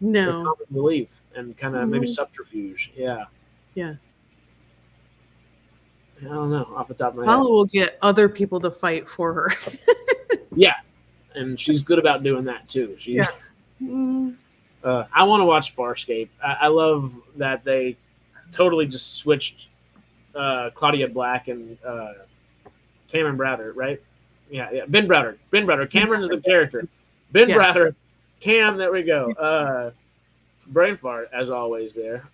comic relief and kind of maybe subterfuge. Yeah. Yeah. I don't know off the top of my head. Vala will get other people to fight for her. Yeah, and she's good about doing that too. I want to watch Farscape. I love that they totally just switched Claudia Black and Cameron Browder, right? Yeah, Ben Browder. Cameron is the character. Ben Browder. Cam, there we go. Brain fart, as always, there.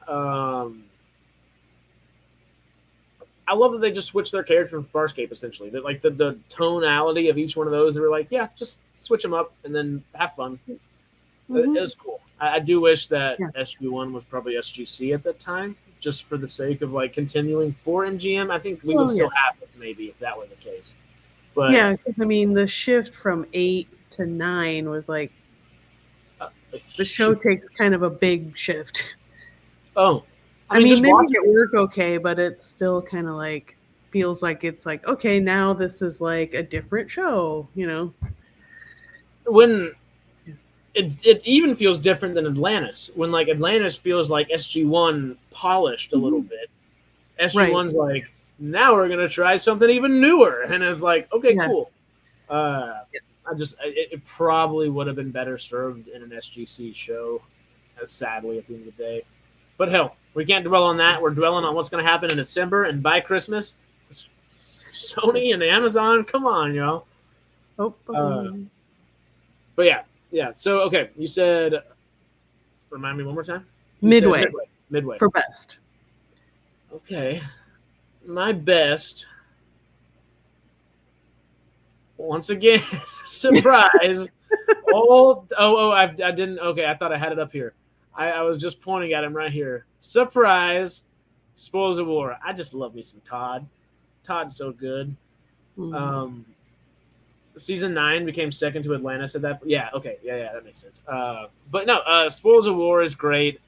I love that they just switched their character from Farscape, essentially. That like the tonality of each one of those, they were like, yeah, just switch them up and then have fun. It was cool. I do wish that SG1 was probably SGC at that time, just for the sake of like continuing for MGM. I think we would still have it, maybe, if that were the case. But yeah, I mean, the shift from 8 to 9 was like the show takes kind of a big shift. Oh. I mean, they make it work okay, but it's still kind of like feels like it's like, okay, now this is like a different show, you know? When it even feels different than Atlantis. When like Atlantis feels like SG1 polished a little bit. SG1's like, now we're gonna try something even newer, and it's like, okay, cool. It probably would have been better served in an SGC show, sadly at the end of the day. But hell, we can't dwell on that. We're dwelling on what's going to happen in December and by Christmas. Sony and Amazon, come on, y'all. But yeah. So, okay, you said, remind me one more time? Midway. For best. Okay. My best, once again, surprise. I didn't. Okay, I thought I had it up here. I was just pointing at him right here. Surprise! Spoils of War. I just love me some Todd. Todd's so good. Season 9 became second to Atlantis at that. Yeah. Okay. Yeah. That makes sense. But no. Spoils of War is great.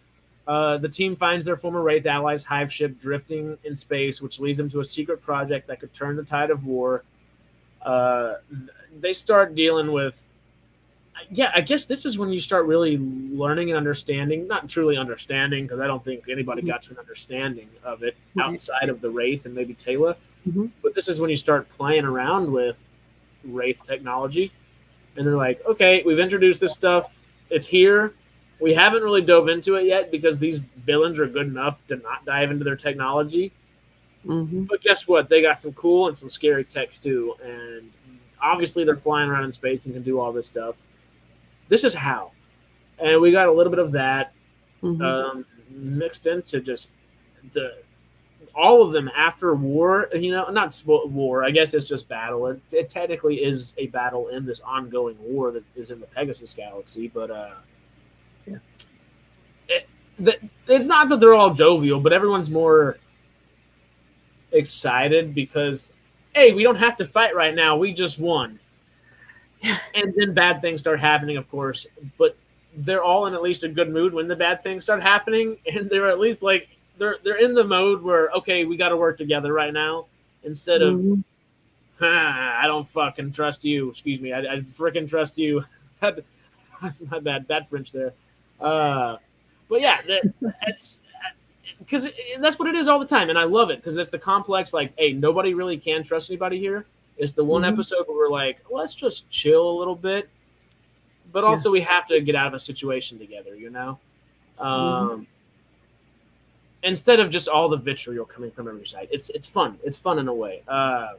The team finds their former Wraith allies' hive ship drifting in space, which leads them to a secret project that could turn the tide of war. They start dealing with. Yeah, I guess this is when you start really learning and understanding, not truly understanding, because I don't think anybody got to an understanding of it outside of the Wraith and maybe Taylor. But this is when you start playing around with Wraith technology. And they're like, okay, we've introduced this stuff. It's here. We haven't really dove into it yet because these villains are good enough to not dive into their technology. But guess what? They got some cool and some scary tech too. And obviously they're flying around in space and can do all this stuff. This is how, and we got a little bit of that mixed into just the all of them after war. Not war. I guess it's just battle. It technically is a battle in this ongoing war that is in the Pegasus galaxy, but it's not that they're all jovial, but everyone's more excited because, hey, we don't have to fight right now. We just won. Yeah. And then bad things start happening, of course, but they're all in at least a good mood when the bad things start happening, and they're at least like they're in the mode where, okay, we got to work together right now, instead of I don't fucking trust you. Excuse me, I freaking trust you. That's my bad French there. But yeah, it's because that's what it is all the time, and I love it because it's the complex. Like, hey, nobody really can trust anybody here. It's the one episode where we're like, let's just chill a little bit, but also we have to get out of a situation together, instead of just all the vitriol coming from every side. It's fun. It's fun in a way. But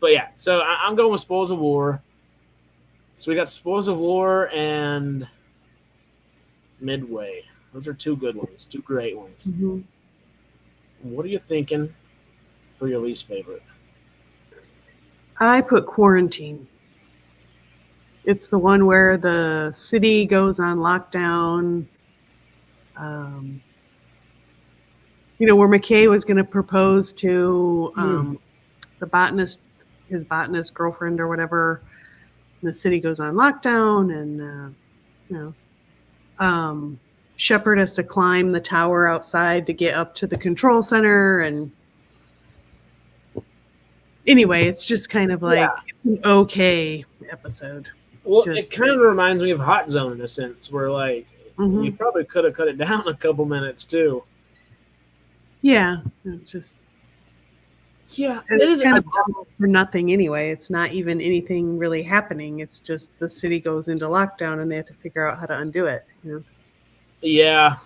yeah, so I'm going with Spoils of War. So we got Spoils of War and Midway. Those are two good ones, two great ones. What are you thinking for your least favorite? I put Quarantine. It's the one where the city goes on lockdown. Where McKay was going to propose to the botanist, his botanist girlfriend or whatever. The city goes on lockdown, and Shepard has to climb the tower outside to get up to the control center. And anyway, it's just kind of like it's an okay episode. Well, it kind of reminds me of Hot Zone in a sense, where like you probably could have cut it down a couple minutes too. Yeah, it's just it is kind of for nothing anyway. It's not even anything really happening. It's just the city goes into lockdown and they have to figure out how to undo it. Yeah.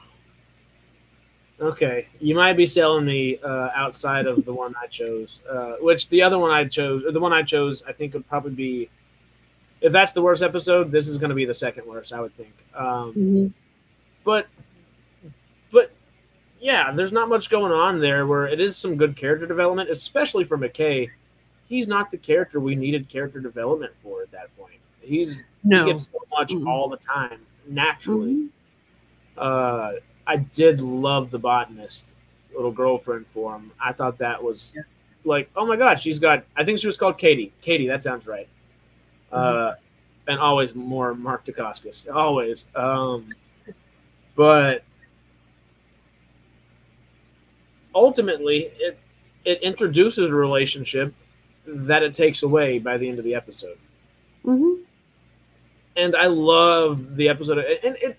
Okay, you might be selling me outside of the one I chose, which the other one I chose, or the one I chose, I think would probably be, if that's the worst episode, this is going to be the second worst, I would think. But yeah, there's not much going on there where it is some good character development, especially for McKay. He's not the character we needed character development for at that point. He gets so much all the time, naturally. I did love the botanist, little girlfriend for him. I thought that was like, oh my God, I think she was called Katie. Katie, that sounds right. And always more Mark Dacascos, always. But ultimately, it introduces a relationship that it takes away by the end of the episode. And I love the episode. And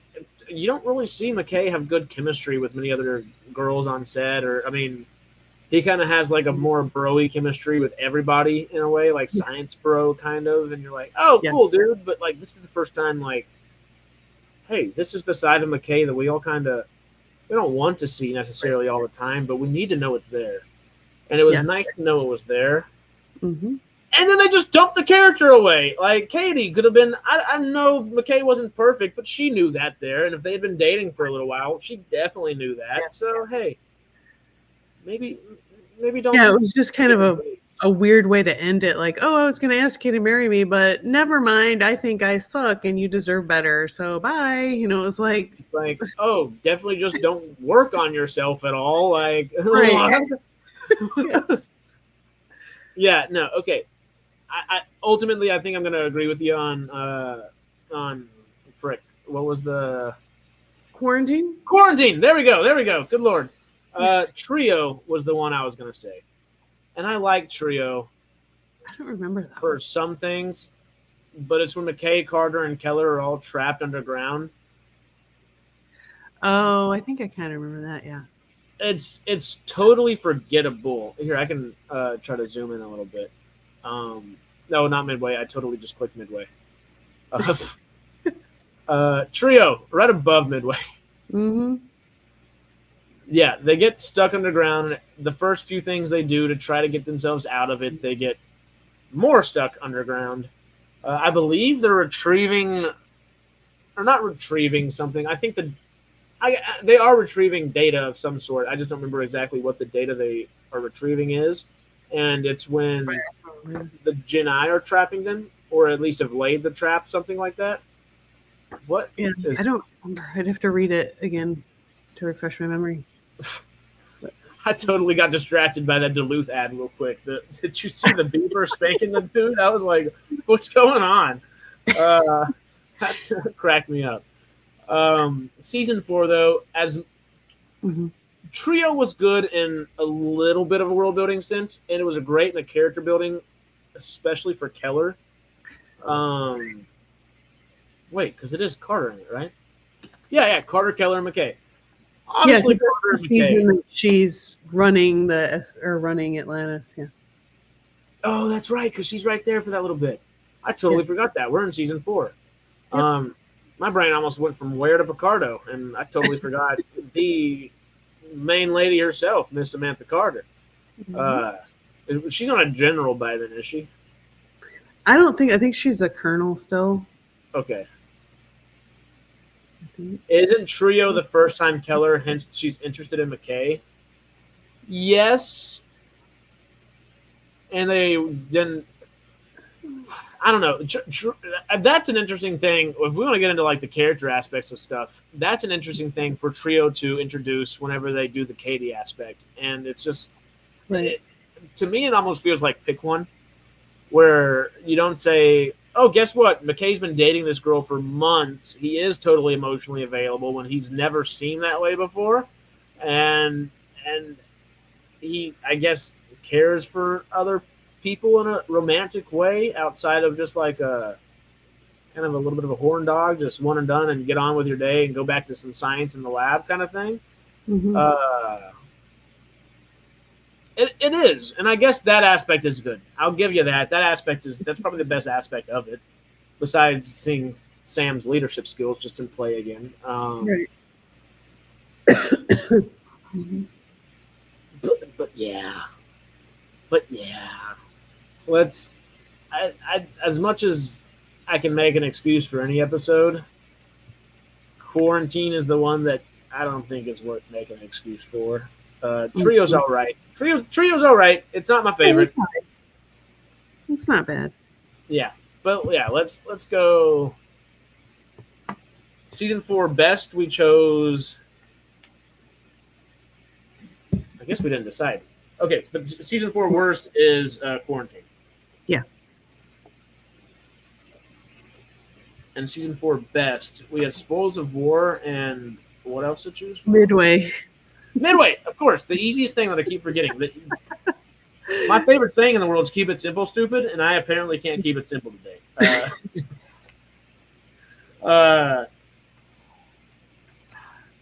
you don't really see McKay have good chemistry with many other girls on set. He kind of has like a more bro-y chemistry with everybody in a way, like science bro kind of. And you're like, oh, cool, dude. But like, this is the first time, like, hey, this is the side of McKay that we all we don't want to see necessarily all the time, but we need to know it's there. And it was nice to know it was there. And then they just dumped the character away. Like, Katie could have been, I know McKay wasn't perfect, but she knew that there. And if they had been dating for a little while, she definitely knew that. So, hey, maybe don't. Yeah, it was just kind of a weird way to end it. Like, oh, I was going to ask you to marry me, but never mind. I think I suck and you deserve better. So bye. It was like. It's like, oh, definitely just don't work on yourself at all. Like, right. Yeah, no, okay. I ultimately, I think I'm going to agree with you on frick. What was the Quarantine? Quarantine. There we go. Good Lord. Trio was the one I was going to say. And I like Trio. I don't remember that for some things, but it's when McKay, Carter, and Keller are all trapped underground. Oh, I think I kind of remember that, yeah. It's totally forgettable. Here, I can try to zoom in a little bit. No, not Midway. I totally just clicked Midway. Trio, right above Midway. Yeah, they get stuck underground. The first few things they do to try to get themselves out of it, they get more stuck underground. I believe they're retrieving, or not retrieving something. I think they are retrieving data of some sort. I just don't remember exactly what the data they are retrieving is. And it's when the Jedi are trapping them, or at least have laid the trap, something like that. What Yeah, is I don't remember. I'd have to read it again to refresh my memory. I totally got distracted by that Duluth ad real quick. Did you see the beaver spanking the dude? I was like, what's going on? That cracked me up. Season 4, though, as Mm-hmm. Trio was good in a little bit of a world building sense, and it was great in the character building, especially for Keller. Um, Wait, because it is Carter in it, right? Yeah, Carter, Keller, and McKay. Yeah, Obviously, because Carter that's and the season McKay. that she's running Atlantis. Yeah. Oh, that's right, because she's right there for that little bit. I totally forgot that. We're in season 4. Yep. My brain almost went from Ware to Picardo, and I totally forgot the main lady herself, Miss Samantha Carter. She's not a general by then, is she? I think she's a colonel still. Okay. I think. Isn't Trio the first time Keller hints she's interested in McKay? Yes. And they didn't. I don't know. That's an interesting thing. If we want to get into like the character aspects of stuff, that's an interesting thing for Trio to introduce whenever they do the Katie aspect. And it's just, Right. to me, it almost feels like pick one, where you don't say, "Oh, guess what? McKay's been dating this girl for months. He is totally emotionally available when he's never seen that way before, and he, I guess, cares for other people in a romantic way outside of just like a kind of a little bit of a horn dog, just one and done, and get on with your day and go back to some science in the lab kind of thing." Mm-hmm. It is, and I guess that aspect is good. I'll give you that. That's probably the best aspect of it, besides seeing Sam's leadership skills just in play again. Right. Mm-hmm. But yeah, let's. As much as I can make an excuse for any episode, Quarantine is the one that I don't think is worth making an excuse for. Trio's all right. Trio's all right. It's not my favorite. It's not bad. Yeah, but yeah, let's go. Season 4 best. We chose. I guess we didn't decide. Okay, but season 4 worst is Quarantine. Yeah. And season 4 best, we had Spoils of War and what else to choose from? Midway. Midway, of course, the easiest thing that I keep forgetting. My favorite saying in the world is "keep it simple, stupid," and I apparently can't keep it simple today.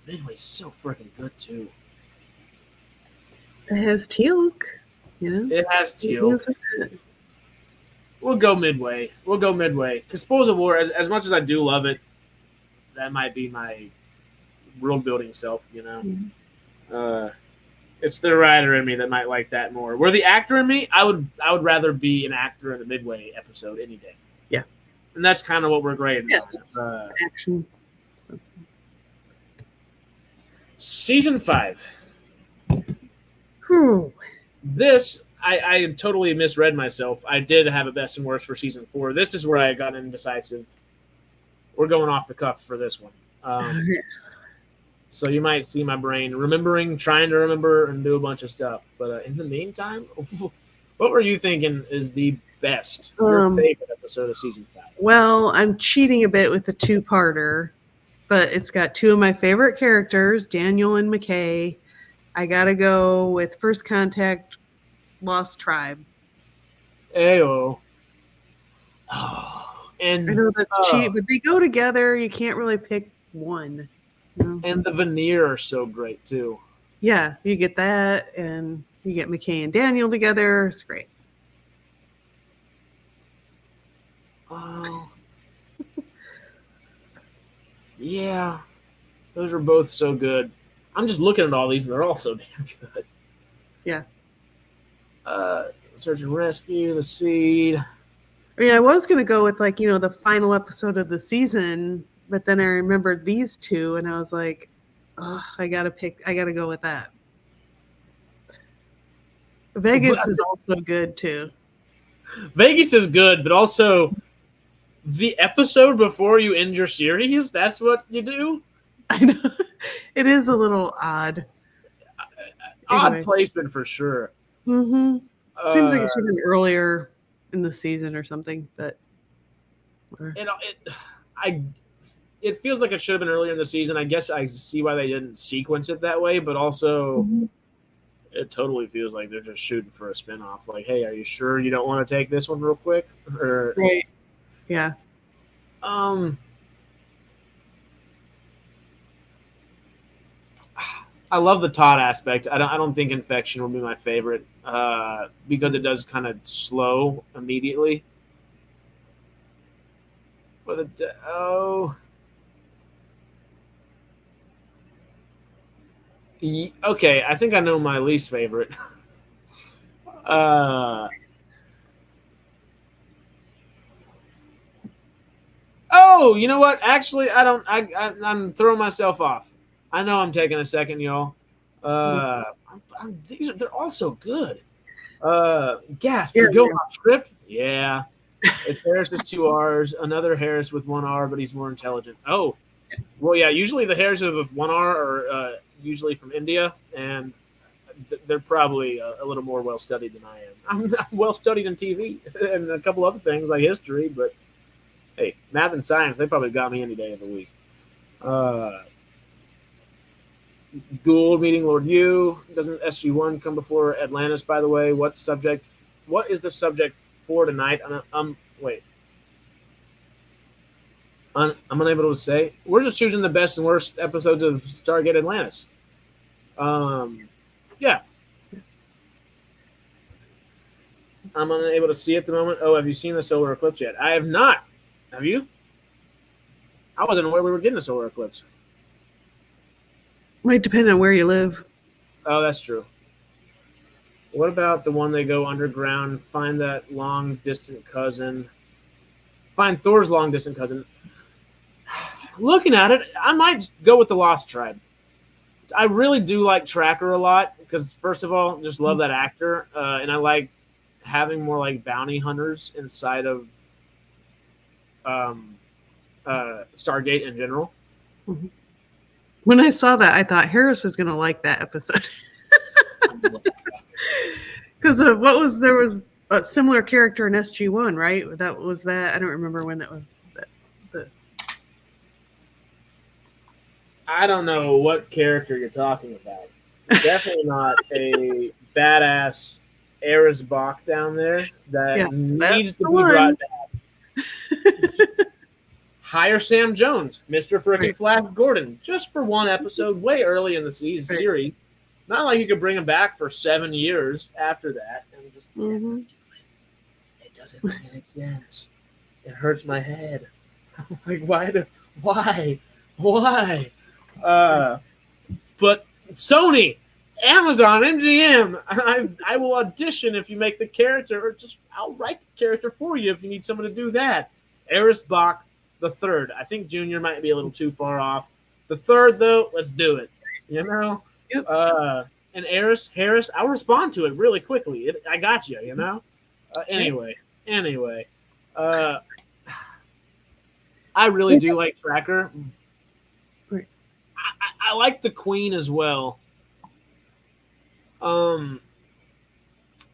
Midway's so freaking good too. It has Teal'c, you know. It has Teal'c. We'll go Midway. Because Spoils of War, as much as I do love it, that might be my world building self, you know. Mm-hmm. It's the writer in me that might like that more. Where the actor in me, I would rather be an actor in the Midway episode any day. Yeah. And that's kind of what we're grading. Yeah, action. Season 5. Whew. This, I totally misread myself. I did have a best and worst for season 4. This is where I got indecisive. We're going off the cuff for this one. So you might see my brain trying to remember and do a bunch of stuff. But in the meantime, what were you thinking is the best, your favorite episode of season 5? Well, I'm cheating a bit with the 2-parter, but it's got 2 of my favorite characters, Daniel and McKay. I got to go with First Contact, Lost Tribe. Ayo. Oh, and I know that's cheap, but they go together. You can't really pick one. You know? And the veneer are so great too. Yeah, you get that, and you get McKay and Daniel together. It's great. Oh, yeah, those are both so good. I'm just looking at all these, and they're all so damn good. Yeah. Search and Rescue, The Seed. I was going to go with like, the final episode of the season, but then I remembered these two and I was like, oh, I got to go with that. Vegas is also good too. Vegas is good, but also the episode before you end your series, that's what you do? I know. It is a little odd. Odd placement for sure. Mm-hmm. Seems like it should have been earlier in the season or something, but it feels like it should have been earlier in the season. I guess I see why they didn't sequence it that way, but also it totally feels like they're just shooting for a spinoff. Like, hey, are you sure you don't want to take this one real quick? Or right. Yeah. I love the Todd aspect. I don't think Infection will be my favorite because it does kind of slow immediately. But okay, I think I know my least favorite. You know what? Actually, I don't. I'm throwing myself off. I know I'm taking a second, y'all. They're all so good. Gasp! You're going off script? Yeah. It's Harris with 2 R's. Another Harris with 1 R, but he's more intelligent. Oh, well, yeah. Usually the Harrises with 1 R are usually from India, and they're probably a little more well studied than I am. I'm well studied in TV and a couple other things like history, but hey, math and science, they probably got me any day of the week. Gould meeting Lord Yu. Doesn't SG1 come before Atlantis, by the way? What is the subject for tonight? Wait. I'm unable to say. We're just choosing the best and worst episodes of Stargate Atlantis. Yeah. I'm unable to see at the moment. Oh, have you seen the solar eclipse yet? I have not. Have you? I wasn't aware we were getting a solar eclipse. Might depend on where you live. Oh, that's true. What about the one they go underground, find that long-distant cousin, find Thor's long-distant cousin? Looking at it, I might go with the Lost Tribe. I really do like Tracker a lot because, first of all, just love that actor, and I like having more like bounty hunters inside of Stargate in general. Mm-hmm. When I saw that, I thought Harris is going to like that episode. Because there was a similar character in SG1, right? That was that. I don't remember when that was. I don't know what character you're talking about. Definitely not a badass Eris Bach down there that needs to be brought back. Hire Sam Jones, Mr. Frickin' Flash Gordon, just for one episode, way early in the series. Not like you could bring him back for 7 years after that and just it doesn't make any sense. It hurts my head. Like why? But Sony, Amazon, MGM, I will audition if you make the character, or just I'll write the character for you if you need someone to do that. Eris Bach the third. I think Junior might be a little too far off. The third, though, let's do it. You know? Yep. And Harris, I'll respond to it really quickly. I got you, you know? Anyway. I really do like Tracker. I like the Queen as well.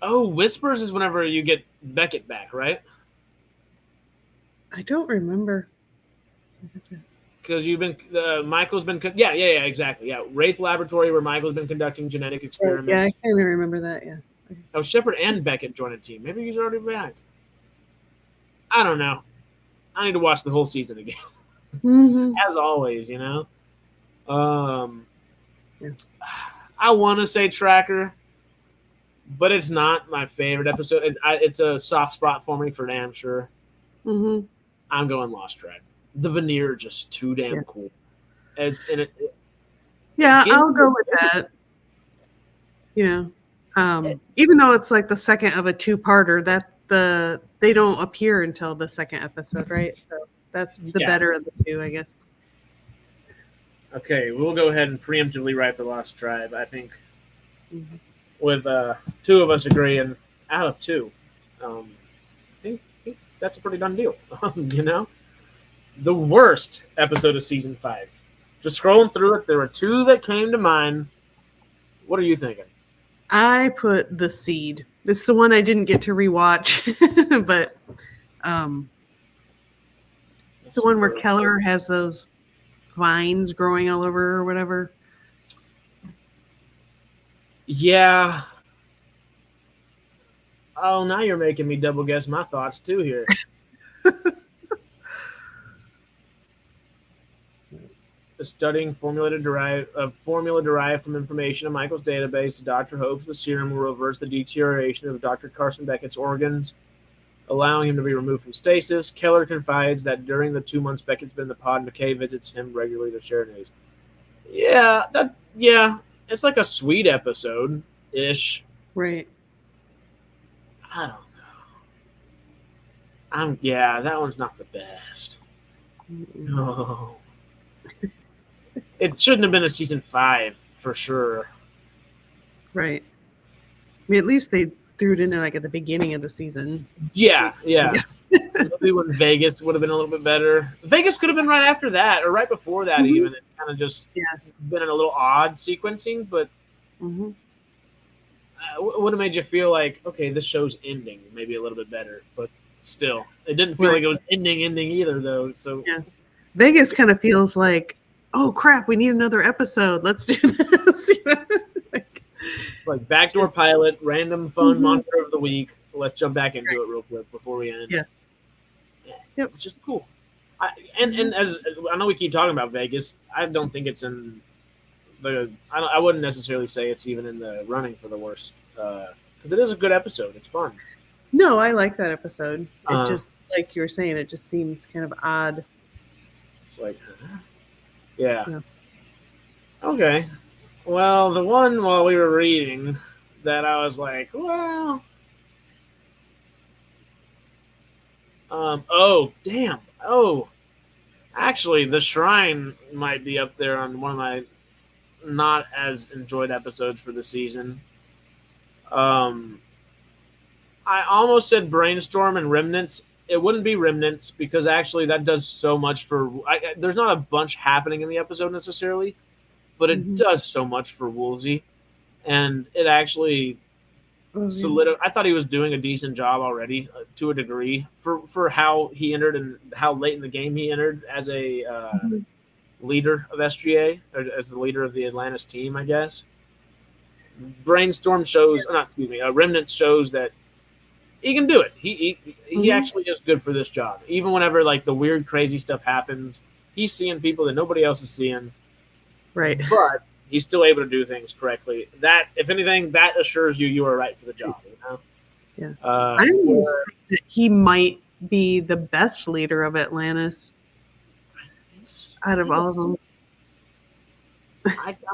Whispers is whenever you get Beckett back, right? I don't remember. Because Michael's been, exactly. Yeah, Wraith Laboratory where Michael's been conducting genetic experiments. Yeah, I kind of remember that, yeah. Okay. Oh, Shepard and Beckett joined a team. Maybe he's already back. I don't know. I need to watch the whole season again. As always, you know. I want to say Tracker, but it's not my favorite episode. It's a soft spot for me for damn sure. I'm going Lost Tribe. The veneer just too damn cool. I'll go with that. You know, Even though it's like the second of a two-parter, they don't appear until the second episode, right? So that's the better of the two, I guess. Okay, we'll go ahead and preemptively write The Lost Tribe. I think with two of us agreeing out of two, I think that's a pretty done deal. You know, the worst episode of season 5. Just scrolling through it, there were two that came to mind. What are you thinking? I put The Seed. It's the one I didn't get to rewatch, but it's the one where Keller has those vines growing all over or whatever. Yeah. Oh, now you're making me double guess my thoughts too here. Studying formula derived from information in Michael's database, the doctor hopes the serum will reverse the deterioration of Dr. Carson Beckett's organs, allowing him to be removed from stasis. Keller confides that during the 2 months Beckett's been in the pod, McKay visits him regularly to share news. Yeah, it's like a sweet episode-ish. Right. I don't know. That one's not the best. No. It shouldn't have been a season 5 for sure. Right. I mean, at least they threw it in there like at the beginning of the season. Yeah. Maybe when Vegas would have been a little bit better. Vegas could have been right after that or right before that even. It kind of just been in a little odd sequencing, but would have made you feel like, okay, this show's ending maybe a little bit better, but still. It didn't feel like it was ending either, though. So Vegas kind of feels like, oh crap, we need another episode. Let's do this. like backdoor pilot, random fun monster of the week. Let's jump back into it real quick before we end. Yeah, which is cool. And as I know we keep talking about Vegas, I don't think it's in the. I wouldn't necessarily say it's even in the running for the worst because it is a good episode. It's fun. No, I like that episode. It just, like you were saying, it just seems kind of odd. It's like, yeah. Okay. Well, the one while we were reading that I was like, well, oh, damn. Oh, actually, The Shrine might be up there on one of my not as enjoyed episodes for the season. I almost said Brainstorm and Remnants. It wouldn't be Remnants because actually that does so much for. There's not a bunch happening in the episode necessarily, but it does so much for Woolsey, and it actually I thought he was doing a decent job already to a degree for how he entered and how late in the game he entered as a leader of SGA or as the leader of the Atlantis team, I guess. Brainstorm shows, Remnant shows that he can do it. He actually is good for this job. Even whenever like the weird, crazy stuff happens, he's seeing people that nobody else is seeing. Right. But he's still able to do things correctly. That, if anything, that assures you are right for the job. You know. Yeah. I think that he might be the best leader of Atlantis out of all of them.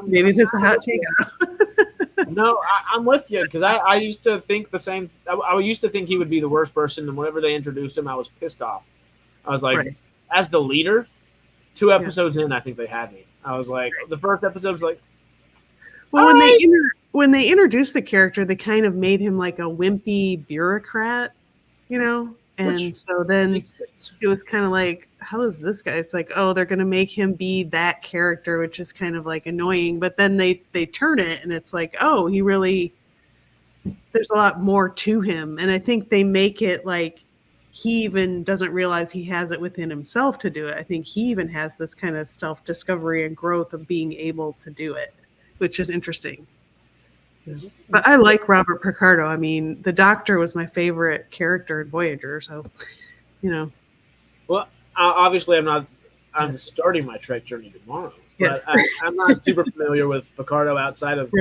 Maybe that's a hot take. No, I'm with you because I used to think the same. I used to think he would be the worst person, and whenever they introduced him, I was pissed off. I was like, as the leader, 2 episodes in, I think they had me. I was like, the first episode was like, well, when they introduced the character, they kind of made him like a wimpy bureaucrat, you know. And so then it was kind of like, how is this guy? It's like, oh, they're going to make him be that character, which is kind of like annoying. But then they turn it and it's like, oh, there's a lot more to him. And I think they make it like he even doesn't realize he has it within himself to do it. I think he even has this kind of self-discovery and growth of being able to do it, which is interesting. But I like Robert Picardo. I mean, the Doctor was my favorite character in Voyager, so, you know. Well, obviously I'm starting my Trek journey tomorrow. But I'm not super familiar with Picardo outside of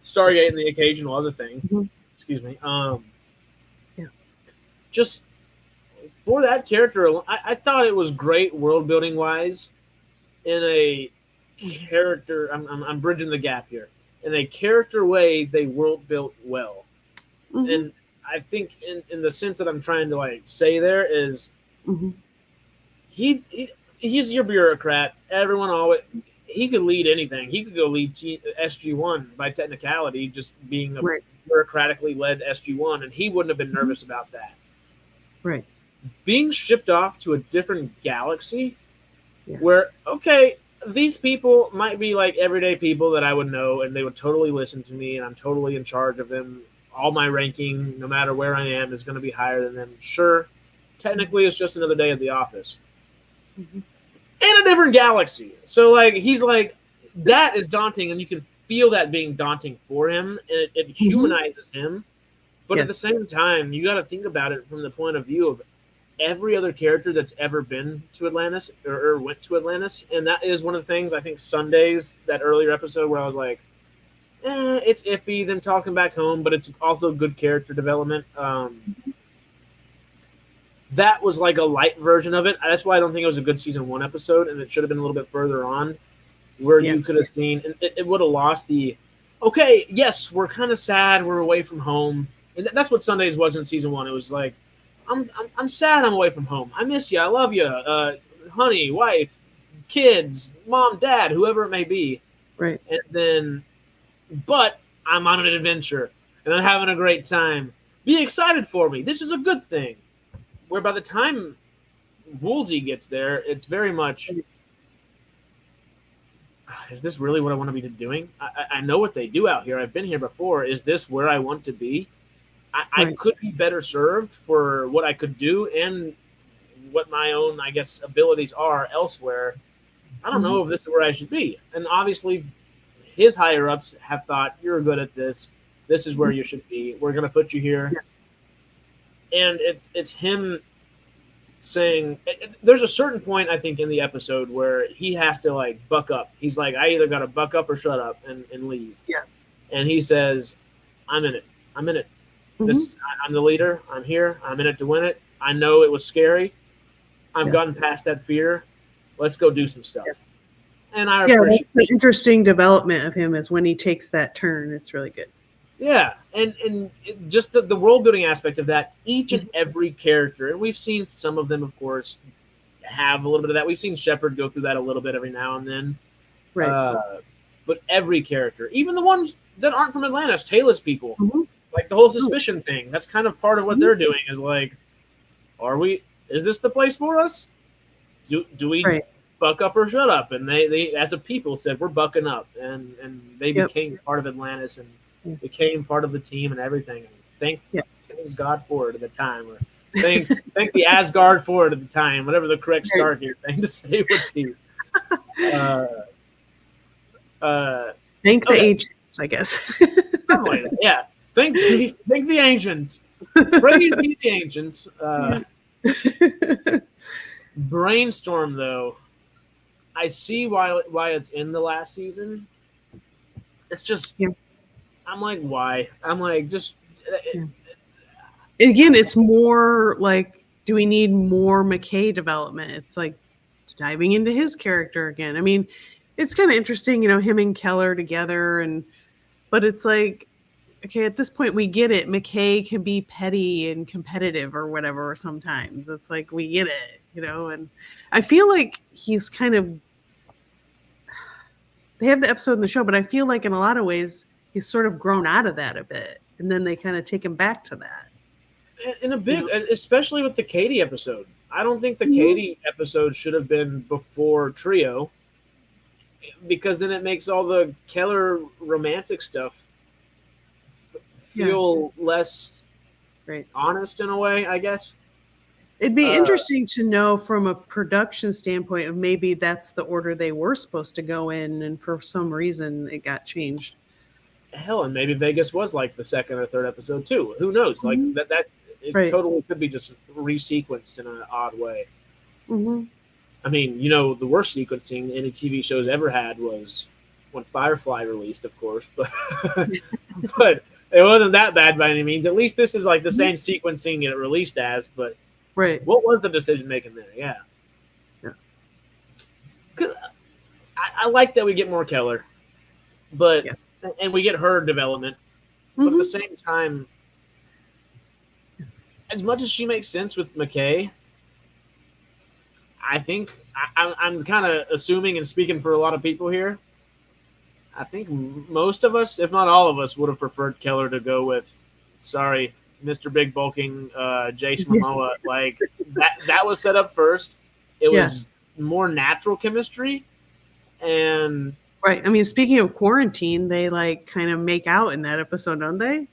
Stargate and the occasional other thing. Excuse me. Just for that character, I thought it was great world building wise in a character. I'm bridging the gap here. in a character way, they world built well. Mm-hmm. And I think in the sense that I'm trying to like say there is Mm-hmm. he's your bureaucrat. Everyone always he could lead anything. He could go lead SG1 by technicality, just being a Right. bureaucratically led SG1, and he wouldn't have been nervous about that. Right. Being shipped off to a different galaxy, Yeah. where okay, these people might be like everyday people that I would know, and they would totally listen to me, and I'm totally in charge of them. All my ranking, no matter where I am, is going to be higher than them. Sure, technically, it's just another day at the office. Mm-hmm. In a different galaxy. So like he's like that is daunting, and you can feel that being daunting for him, and it humanizes him. But at the Yes. same time, you got to think about it from the point of view of every other character that's ever been to Atlantis or went to Atlantis, and that is one of the things I think Sundays, that earlier episode where I was like, it's iffy them talking back home, but it's also good character development. That was like a light version of it. That's why I don't think it was a good season 1 episode, and it should have been a little bit further on, where Yeah. you could have seen it would have lost the. Okay, yes, we're kind of sad. We're away from home, and that's what Sundays was in season 1. It was like, I'm sad. I'm away from home. I miss you. I love you, honey, wife, kids, mom, dad, whoever it may be. Right. And then, but I'm on an adventure, and I'm having a great time. Be excited for me. This is a good thing. Where by the time Woolsey gets there, it's very much, is this really what I want to be doing? I know what they do out here. I've been here before. Is this where I want to be? I could be better served for what I could do and what my own, I guess, abilities are elsewhere. I don't know if this is where I should be. And obviously, his higher ups have thought, you're good at this. This is where you should be. We're going to put you here. Yeah. And it's him saying, there's a certain point I think in the episode where he has to like buck up. He's like, I either got to buck up or shut up and leave. Yeah. And he says, I'm in it. I'm in it. I'm the leader. I'm here. I'm in it to win it. I know it was scary. I've gotten past that fear. Let's go do some stuff. And I appreciate that's the interesting development of him, is when he takes that turn. It's really good. Yeah, and just the world building aspect of that, each and every character, and we've seen some of them, of course, have a little bit of that. We've seen Shepard go through that a little bit every now and then. Right. But every character, even the ones that aren't from Atlantis, Taylor's people, like the whole suspicion thing, that's kind of part of what they're doing, is like, is this the place for us? Do we buck up or shut up? And they as a people said, we're bucking up, and they became part of Atlantis and became part of the team and everything. And thank God for it at the time, or thank the Asgard for it at the time, whatever the correct Stargate thing to say would be. Thank the ancients, I guess. Yeah, thank the ancients. Praise be the ancients. Brainstorm, though, I see why it's in the last season. It's just. I'm like, why? I'm like, just. Again, it's more like, do we need more McKay development? It's like diving into his character again. I mean, it's kind of interesting, him and Keller together, but it's like, okay, at this point we get it. McKay can be petty and competitive or whatever sometimes. It's like, we get it, and I feel like he's kind of, they have the episode in the show, but I feel like in a lot of ways he's sort of grown out of that a bit, and then they kind of take him back to that. In a big, especially with the Katie episode. I don't think the Katie episode should have been before Trio, because then it makes all the Keller romantic stuff feel less honest in a way, I guess. It'd be interesting to know from a production standpoint of maybe that's the order they were supposed to go in, and for some reason it got changed. Hell, and maybe Vegas was like the second or third episode too. Who knows? Like that it totally could be just resequenced in an odd way. I mean, the worst sequencing any TV shows ever had was when Firefly released, of course, but but it wasn't that bad by any means. At least this is like the same sequencing it released as, but what was the decision making there? Yeah. 'Cause I like that we get more Keller, but and we get her development. But at the same time, as much as she makes sense with McKay, I think I'm kind of assuming and speaking for a lot of people here. I think most of us, if not all of us, would have preferred Keller to go with, sorry, Mr. Big Bulking, Jason Momoa. Like that was set up first. It was more natural chemistry, and right. I mean, speaking of quarantine, they like kind of make out in that episode, don't they?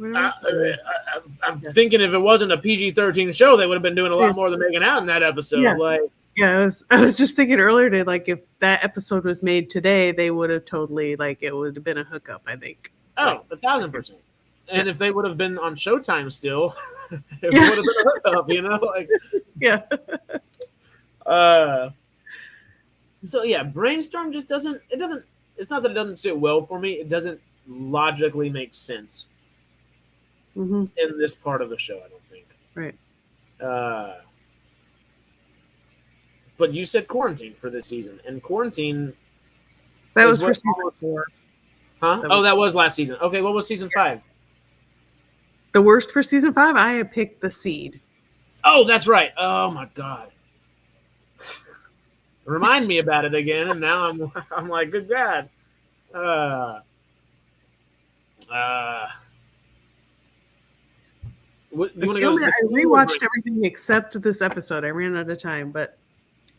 I'm thinking if it wasn't a PG-13 show, they would have been doing a lot more than making out in that episode. Yeah. Like, yeah, I was just thinking earlier today, like if that episode was made today, they would have totally like it would have been a hookup. I think. Oh, 1,000%. And if they would have been on Showtime still, it would have been a hookup. You know, like yeah. So yeah, Brainstorm just doesn't. It doesn't. It's not that it doesn't sit well for me. It doesn't logically make sense in this part of the show. I don't think. Right. But you said Quarantine for this season, and Quarantine. That was for season 4. Huh? That was last season. Okay, what was season 5? The worst for season 5. I had picked The Seed. Oh, that's right. Oh my god. Remind me about it again, and now I'm like, good god. I rewatched everything except this episode. I ran out of time, but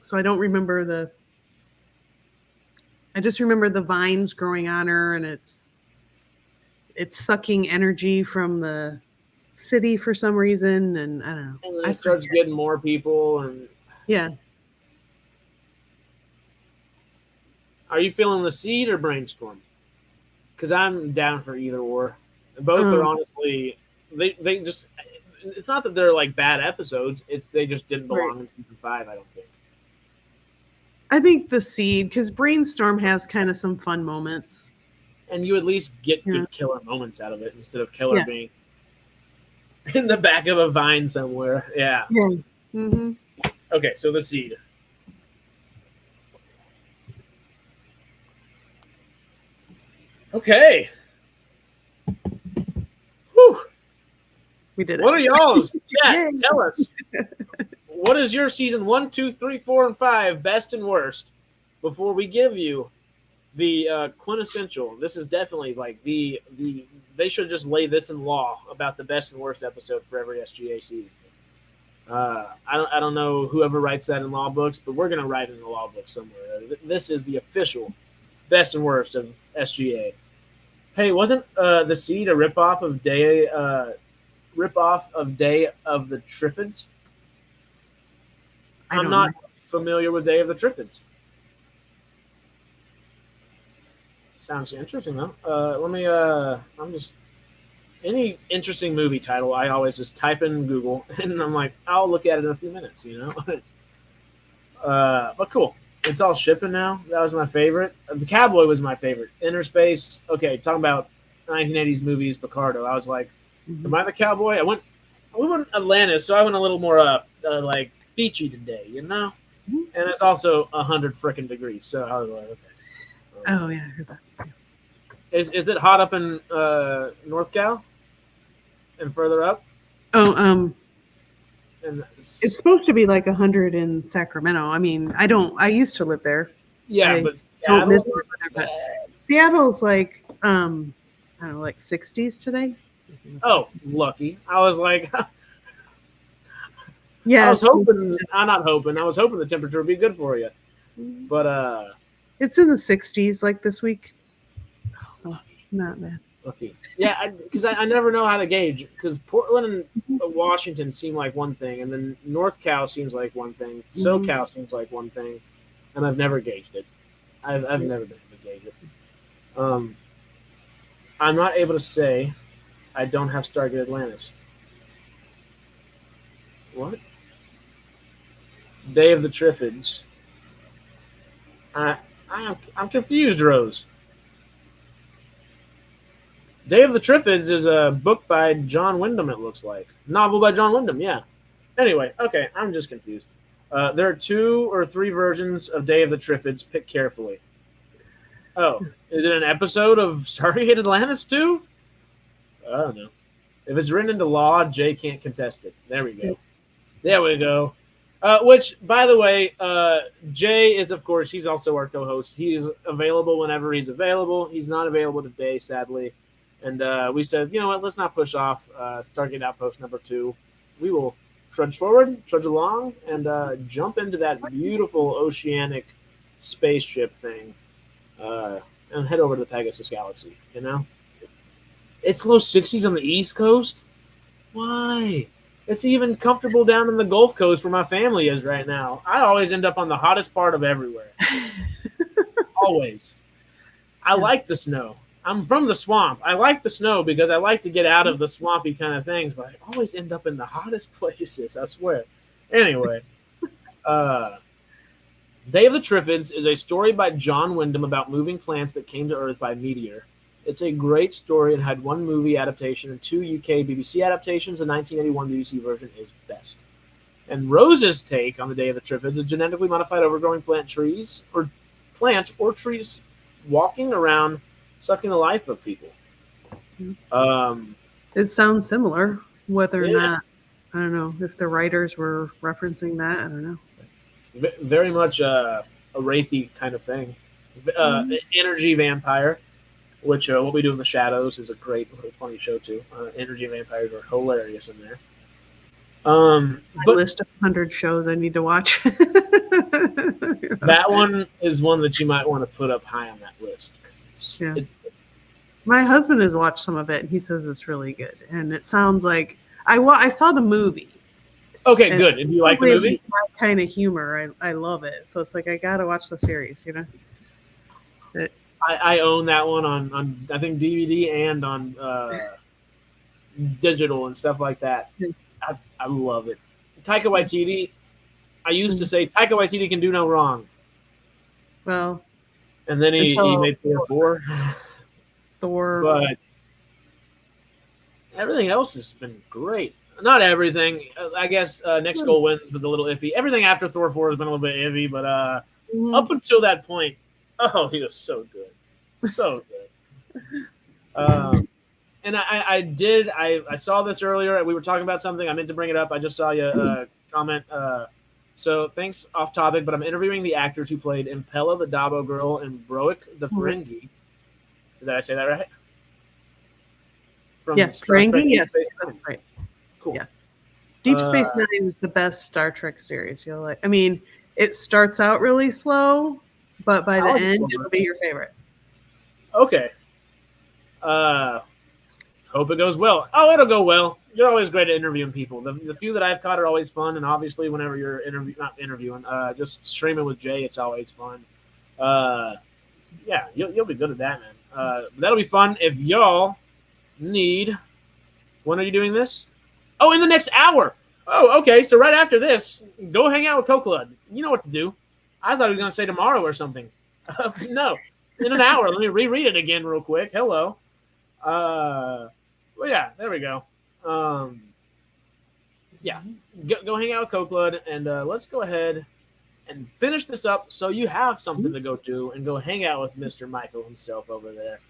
so I don't remember I just remember the vines growing on her, and it's sucking energy from the city for some reason, and I don't know. And then it starts getting more people, and yeah. Are you feeling The Seed or Brainstorm? Because I'm down for either or. Both are honestly, they just. It's not that they're like bad episodes. They just didn't belong in season 5. I don't think. I think The Seed, because Brainstorm has kind of some fun moments, and you at least get good killer moments out of it instead of Keller being in the back of a vine somewhere. Yeah. Yeah. Mm-hmm. Okay, so The Seed. Okay. Whew. We did it. What are y'all's? Chat, tell us. What is your season 1, 2, 3, 4, and 5 best and worst? Before we give you the quintessential, this is definitely like the they should just lay this in law about the best and worst episode for every SGA season. I don't know whoever writes that in law books, but we're gonna write it in the law book somewhere. This is the official best and worst of SGA. Hey, wasn't The Seed a ripoff of Day of the Triffids? I'm not familiar with Day of the Triffids. Sounds interesting though. Let me. I'm just any interesting movie title. I always just type in Google, and I'm like, I'll look at it in a few minutes. You know. But cool. It's all shipping now. That was my favorite. The Cowboy was my favorite. Inner Space. Okay, talking about 1980s movies. Picardo. I was like, am I the cowboy? We went Atlantis, so I went a little more like beachy today, you know. And it's also 100 frickin' degrees, so I was like, okay. Oh yeah, I heard that. Is it hot up in North Cal and further up? Oh, and it's supposed to be like 100 in Sacramento. I mean, I used to live there. Yeah, but don't miss it. But Seattle's like I don't know, like 60s today. Oh, lucky! I was like, yeah, I was hoping. I'm not hoping. I was hoping the temperature would be good for you, but it's in the 60s like this week. Oh, not bad. Lucky. Yeah, because I never know how to gauge, because Portland and Washington seem like one thing, and then North Cal seems like one thing, SoCal seems like one thing, and I've never gauged it. I've never been able to gauge it. I'm not able to say I don't have Stargate Atlantis. What? Day of the Triffids. I'm confused, Rose. Day of the Triffids is a book by John Wyndham, it looks like. Novel by John Wyndham, yeah. Anyway, okay, I'm just confused. There are 2 or 3 versions of Day of the Triffids. Pick carefully. Oh, is it an episode of Stargate Atlantis too? I don't know. If it's written into law, Jay can't contest it. There we go. There we go. Which, by the way, Jay is, of course, he's also our co-host. He is available whenever he's available. He's not available today, sadly. And we said, you know what, let's not push off Stargate Outpost number 2. We will trudge forward, trudge along, and jump into that beautiful oceanic spaceship thing and head over to the Pegasus Galaxy, you know? It's low 60s on the East Coast? Why? It's even comfortable down in the Gulf Coast where my family is right now. I always end up on the hottest part of everywhere. Always. I like the snow. I'm from the swamp. I like the snow because I like to get out of the swampy kind of things, but I always end up in the hottest places, I swear. Anyway, Day of the Triffids is a story by John Wyndham about moving plants that came to Earth by meteor. It's a great story and had 1 movie adaptation and 2 UK BBC adaptations. The 1981 BBC version is best. And Rose's take on the Day of the Triffids is genetically modified overgrowing plants or trees walking around sucking the life of people. It sounds similar, whether or not, I don't know, if the writers were referencing that, I don't know. Very much a wraithy kind of thing. Energy vampire. Which What We Do in the Shadows is a great, funny show too. Energy vampires are hilarious in there. But list of 100 shows I need to watch. That one is one that you might want to put up high on that list. My husband has watched some of it, and he says it's really good. And it sounds like I saw the movie. Okay, good. And do you like the movie? My kind of humor. I love it. So it's like I gotta watch the series. You know. I own that one on I think DVD and on digital and stuff like that. I love it. Taika Waititi. I used to say Taika Waititi can do no wrong. Well, and then he made Thor 4. Thor, but everything else has been great. Not everything. I guess Next Goal Wins was a little iffy. Everything after Thor 4 has been a little bit iffy, but up until that point, oh, he was so good. So good. And I saw this earlier. We were talking about something. I meant to bring it up. I just saw you comment. So thanks off topic, but I'm interviewing the actors who played Impella the Dabo Girl and Broick the Ferengi. Did I say that right? Yes, Ferengi. Yes, that's right. Cool. Yeah. Deep Space Nine is the best Star Trek series. You'll like. I mean, it starts out really slow, but by the end, it'll be your favorite. Okay. Hope it goes well. Oh, it'll go well. You're always great at interviewing people. The few that I've caught are always fun, and obviously, whenever you're just streaming with Jay, it's always fun. Yeah, you'll be good at that, man. That'll be fun. If y'all need, when are you doing this? Oh, in the next hour. Oh, okay. So right after this, go hang out with Coklud. You know what to do. I thought he was going to say tomorrow or something. No, in an hour. Let me reread it again real quick. Hello. Well, yeah, there we go. Yeah, go hang out with Coklud, and let's go ahead and finish this up so you have something to go do and go hang out with Mr. Michael himself over there.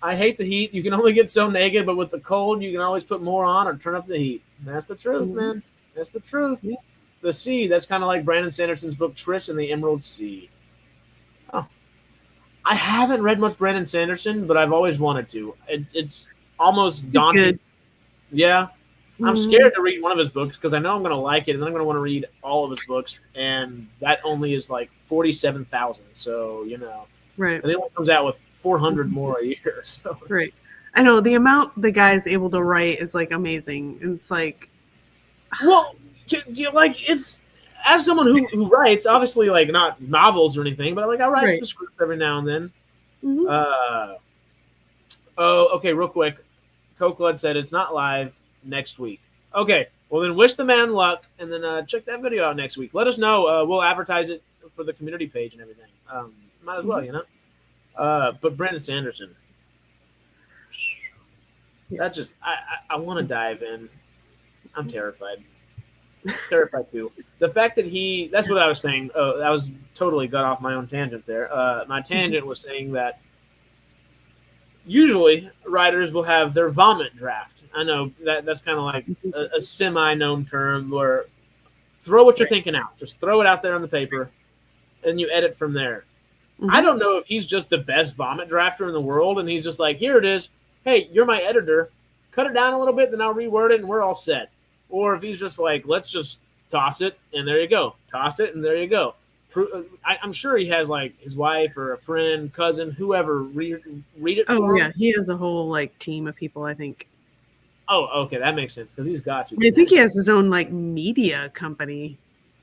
I hate the heat. You can only get so naked, but with the cold, you can always put more on or turn up the heat. And that's the truth, man. That's the truth. Yeah. The sea, that's kind of like Brandon Sanderson's book, Triss and the Emerald Sea. Oh. I haven't read much Brandon Sanderson, but I've always wanted to. It's almost daunting. Good. Yeah. I'm scared to read one of his books because I know I'm going to like it, and then I'm going to want to read all of his books, and that only is like 47,000. So, you know. Right. And it only comes out with 400 more a year. So right. I know the amount the guy's able to write is like amazing. It's like, well, like it's as someone who writes, obviously like not novels or anything, but like I write some scripts every now and then. Okay, real quick. Coklud said it's not live next week. Okay, well then wish the man luck, and then check that video out next week. Let us know. We'll advertise it for the community page and everything. Might as well, you know. But Brandon Sanderson, that just I want to dive in. I'm terrified. terrified too. The fact that that's what I was saying. Oh, I was totally got off my own tangent there. My tangent was saying that usually writers will have their vomit draft. I know that's kind of like a semi-known term where throw what you're thinking out. Just throw it out there on the paper, and you edit from there. I don't know if he's just the best vomit drafter in the world, and he's just like, here it is. Hey, you're my editor. Cut it down a little bit, then I'll reword it, and we're all set. Or if he's just like, let's just toss it, and there you go. Toss it, and there you go. I'm sure he has like his wife or a friend, cousin, whoever read it. Oh yeah, he has a whole like team of people, I think. Oh, okay, that makes sense because he's got you. I think he has his own like media company.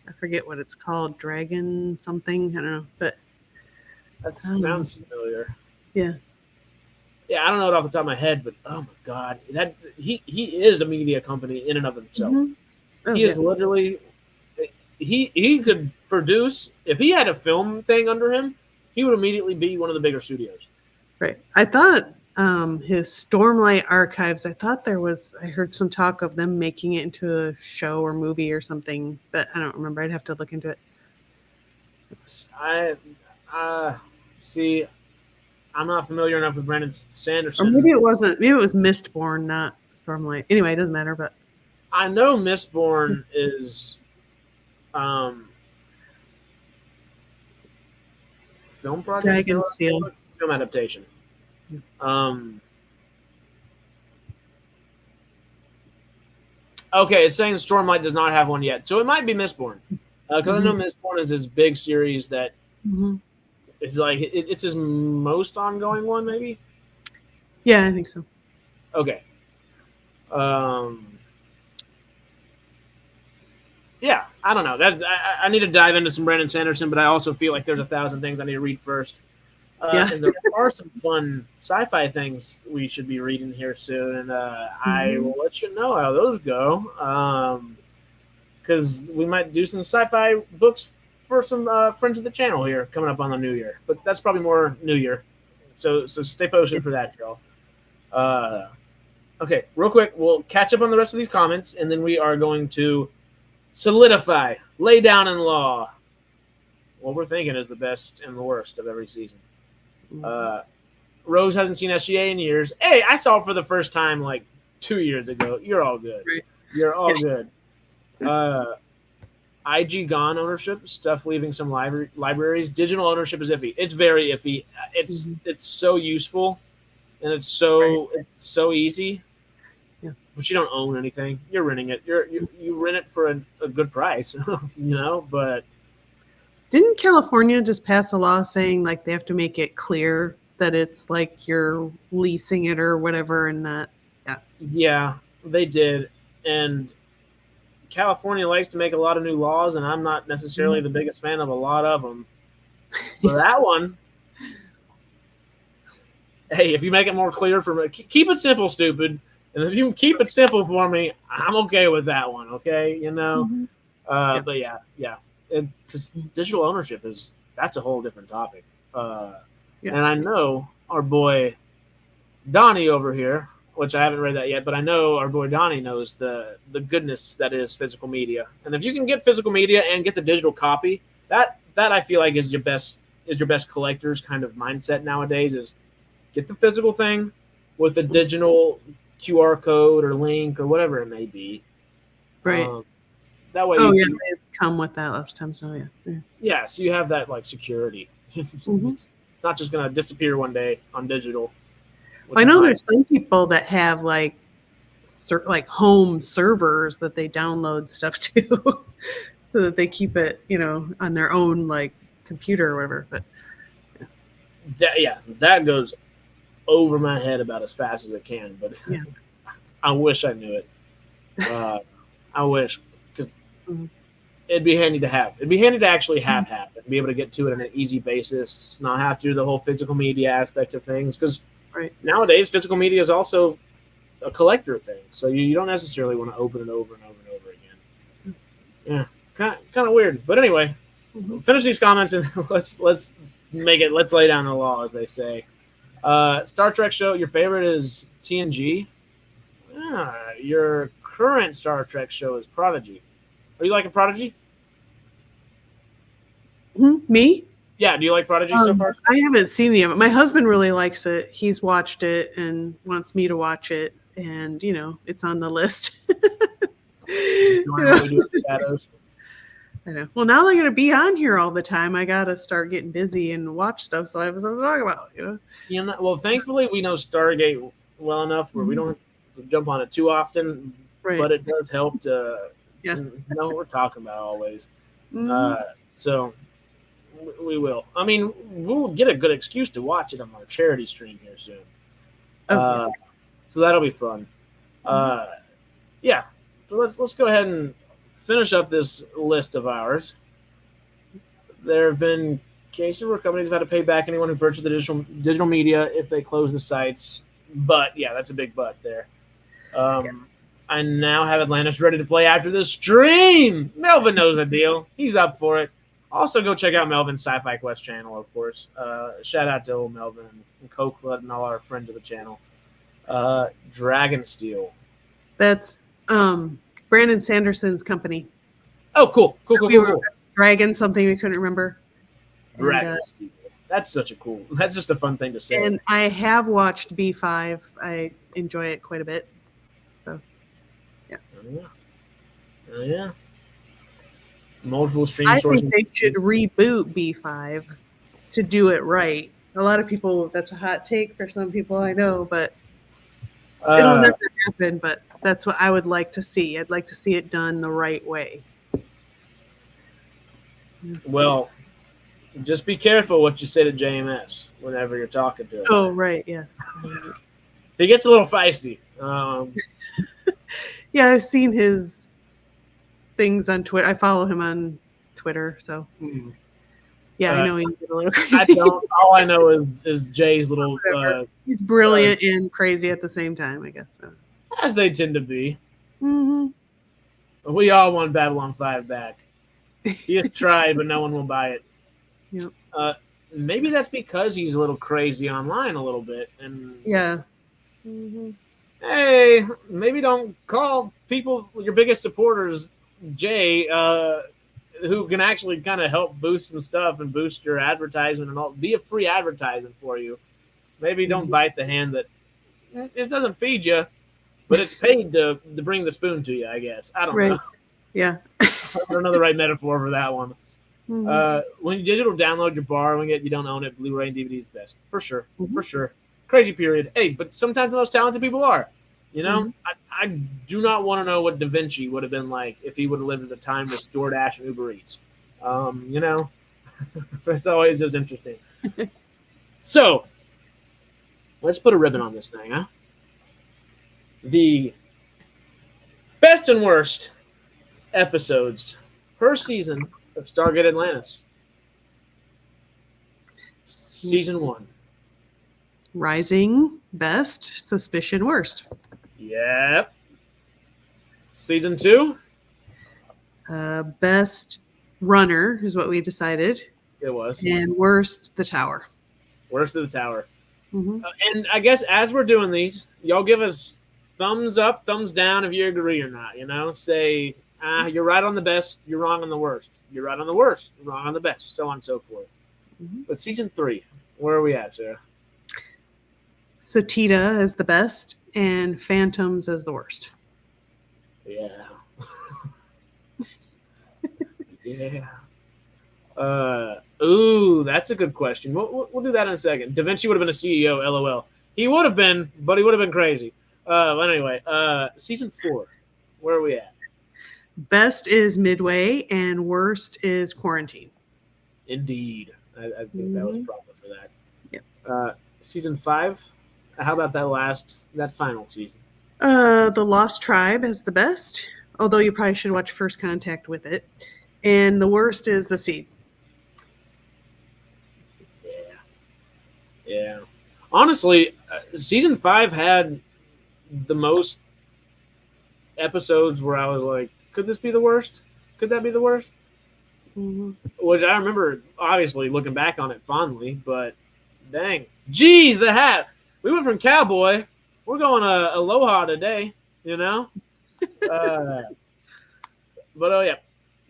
I forget what it's called, Dragon something. I don't know, but that sounds familiar. Yeah. Yeah, I don't know it off the top of my head, but oh my god, that he is a media company in and of himself. Oh, he is literally he could produce if he had a film thing under him, he would immediately be one of the bigger studios. Right. I thought his Stormlight Archives, I heard some talk of them making it into a show or movie or something, but I don't remember. I'd have to look into it. See, I'm not familiar enough with Brandon Sanderson. Or maybe it wasn't. Maybe it was Mistborn, not Stormlight. Anyway, it doesn't matter. But I know Mistborn is film project, Dragonsteel film adaptation. Okay, it's saying Stormlight does not have one yet, so it might be Mistborn. Because I know Mistborn is this big series that is like it's his most ongoing one, maybe. Yeah, I think so. Okay. Yeah, I don't know. I need to dive into some Brandon Sanderson, but I also feel like there's 1,000 things I need to read first. And there are some fun sci-fi things we should be reading here soon, and I will let you know how those go. Because we might do some sci-fi books for some friends of the channel here coming up on the new year. But that's probably more New Year. So stay posted for that, y'all. Okay, real quick, we'll catch up on the rest of these comments, and then we are going to solidify, lay down in law what we're thinking is the best and the worst of every season. Rose hasn't seen SGA in years. Hey, I saw it for the first time like 2 years ago. You're all good. You're all good. IG gone ownership, stuff leaving some libraries. Digital ownership is iffy. It's very iffy. It's so useful, and it's so easy. Yeah. But you don't own anything. You're renting it. You rent it for a good price, But didn't California just pass a law saying like they have to make it clear that it's like you're leasing it or whatever, and not? Yeah, they did, and California likes to make a lot of new laws, and I'm not necessarily the biggest fan of a lot of them. But that one, hey, if you make it more clear for me, keep it simple, stupid. And if you keep it simple for me, I'm okay with that one. Okay, But yeah, because digital ownership that's a whole different topic. And I know our boy Donnie over here, which I haven't read that yet, but I know our boy Donnie knows the goodness that is physical media. And if you can get physical media and get the digital copy, that I feel like is your best collector's kind of mindset nowadays. Is get the physical thing with the digital QR code or link or whatever it may be. Right. That way. Oh, they come with that last time. So yeah. Yeah. So you have that like security. It's not just going to disappear one day on digital. I know there's some people that have like home servers that they download stuff to so that they keep it, on their own like computer or whatever. But that goes over my head about as fast as it can. But I wish I knew it. I wish, because it'd be handy to have. It'd be handy to actually have and be able to get to it on an easy basis, not have to do the whole physical media aspect of things. Because nowadays, physical media is also a collector thing, so you don't necessarily want to open it over and over and over again. Yeah, kind of weird. But anyway, finish these comments and let's lay down the law, as they say. Star Trek show, your favorite is TNG. Your current Star Trek show is Prodigy. Are you liking Prodigy? Me? Yeah, do you like Prodigy so far? I haven't seen it, but my husband really likes it. He's watched it and wants me to watch it, and it's on the list. Doing what we do in the shadows. I know. Well, now they're going to be on here all the time. I got to start getting busy and watch stuff, so I have something to talk about. Well, thankfully we know Stargate well enough where we don't have to jump on it too often, Right. but it does help to know what we're talking about always. So we will. I mean, we'll get a good excuse to watch it on our charity stream here soon. So that'll be fun. Yeah. So let's go ahead and finish up this list of ours. There have been cases where companies have had to pay back anyone who purchased the digital media if they close the sites. But yeah, that's a big but there. I now have Atlantis ready to play after the stream. Melvin knows the deal. He's up for it. Also, go check out Melvin's Sci-Fi Quest channel, of course. Shout out to old Melvin and Cokelet and all our friends of the channel. Dragonsteel. That's Brandon Sanderson's company. Oh, cool. Dragon something we couldn't remember. Dragonsteel. That's such a cool. That's just a fun thing to say. And I have watched B5. I enjoy it quite a bit. So, yeah. Oh, yeah. Multiple stream sources. I think they should reboot B5 to do it right. A lot of people, that's a hot take for some people, I know, but it'll never happen. But that's what I would like to see. I'd like to see it done the right way. Well, just be careful what you say to JMS whenever you're talking to him. Oh, right, yes. He gets a little feisty. Yeah, I've seen his things on Twitter. I follow him on Twitter, so yeah, I know he's a little crazy. I don't. All I know is Jay's little. He's brilliant and crazy at the same time, I guess. So. As they tend to be. Mm-hmm. We all want Babylon 5 back. He has tried, but no one will buy it. Yep. Maybe that's because he's a little crazy online a little bit, and yeah. Mm-hmm. Hey, maybe don't call people your biggest supporters Jay, who can actually kind of help boost some stuff and boost your advertisement and all. Be a free advertisement for you. Maybe don't bite the hand that it doesn't feed you, but it's paid to bring the spoon to you, I guess. I don't know. Yeah. I don't know the right metaphor for that one. Mm-hmm. When you digital download your borrowing it, you don't own it. Blu-ray and DVD is best. For sure. Mm-hmm. For sure. Crazy period. Hey, but sometimes the most talented people are. I do not want to know what Da Vinci would have been like if he would have lived at the time with DoorDash and Uber Eats. It's always just interesting. So, let's put a ribbon on this thing, huh? The best and worst episodes per season of Stargate Atlantis. Season 1. Rising, best. Suspicion, worst. Yep. Season 2? Best runner is what we decided. It was. And worst, the tower. Worst of the tower. Mm-hmm. And I guess as we're doing these, y'all give us thumbs up, thumbs down if you agree or not. Say, you're right on the best, you're wrong on the worst. You're right on the worst, you're wrong on the best, so on and so forth. Mm-hmm. But season 3, where are we at, Sarah? Satita as the best and Phantoms as the worst. Yeah. Yeah. That's a good question. We'll do that in a second. Da Vinci would have been a CEO, LOL. He would have been, but he would have been crazy. But anyway, season 4, where are we at? Best is Midway and worst is Quarantine. Indeed. I think that was proper for that. Yep. Season 5, how about that final season? The Lost Tribe is the best, although you probably should watch First Contact with it. And the worst is The Seed. Yeah. Honestly, season 5 had the most episodes where I was like, could this be the worst? Could that be the worst? Mm-hmm. Which I remember, obviously, looking back on it fondly, but dang. Geez, the hat. We went from cowboy. We're going aloha today, But, oh, yeah.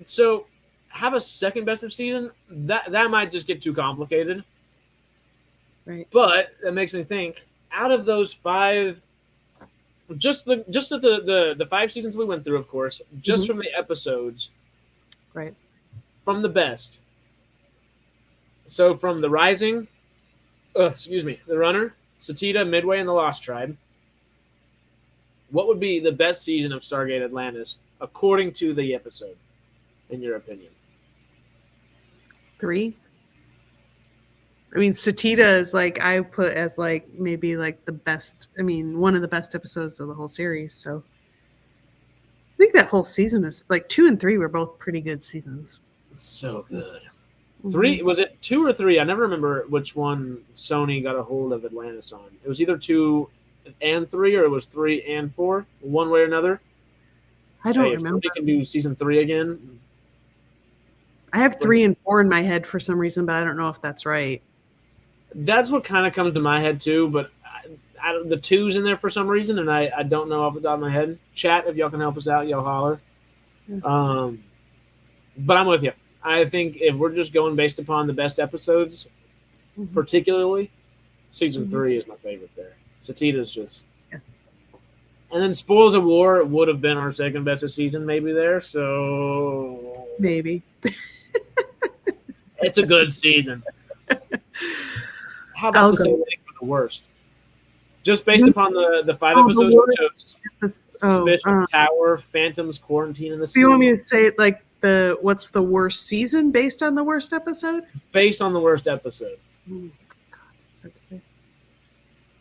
So have a second best of season, that might just get too complicated. Right. But that makes me think, out of those five, just the 5 seasons we went through, of course, just Mhm. from the episodes, Right. from the best. So from the Rising, excuse me, the Runner, Satita, Midway, and the Lost Tribe. What would be the best season of Stargate Atlantis according to the episode, in your opinion? 3. I mean, Satita is like I put as like maybe like the best. I mean, one of the best episodes of the whole series. So I think that whole season is like 2 and 3 were both pretty good seasons. So good. Mhm. 3, was it 2 or 3? I never remember which one Sony got a hold of Atlantis on. It was either 2 and 3, or it was 3 and 4, one way or another. I don't Hey, if remember. Sony can do season 3 again, I have bring 3 it. and 4 in my head for some reason, but I don't know if that's right. That's what kind of comes to my head too. But the 2's in there for some reason, and I don't know off the top of my head. Chat, if y'all can help us out, y'all holler. Yeah. But I'm with you. I think if we're just going based upon the best episodes, Mhm. particularly, season Mhm. 3 is my favorite there. Satita's just. Yeah. And then Spoils of War would have been our second best season, maybe there. So Maybe. it's a good season. How about I'll the go. same thing for the worst? Just based The, upon the 5 episodes we worst. chose: Suspicion, Tower, Phantoms, Quarantine in the Do you want me Sea. to say like what's the worst season based on the worst episode? Based on the worst episode. God, it's hard to say.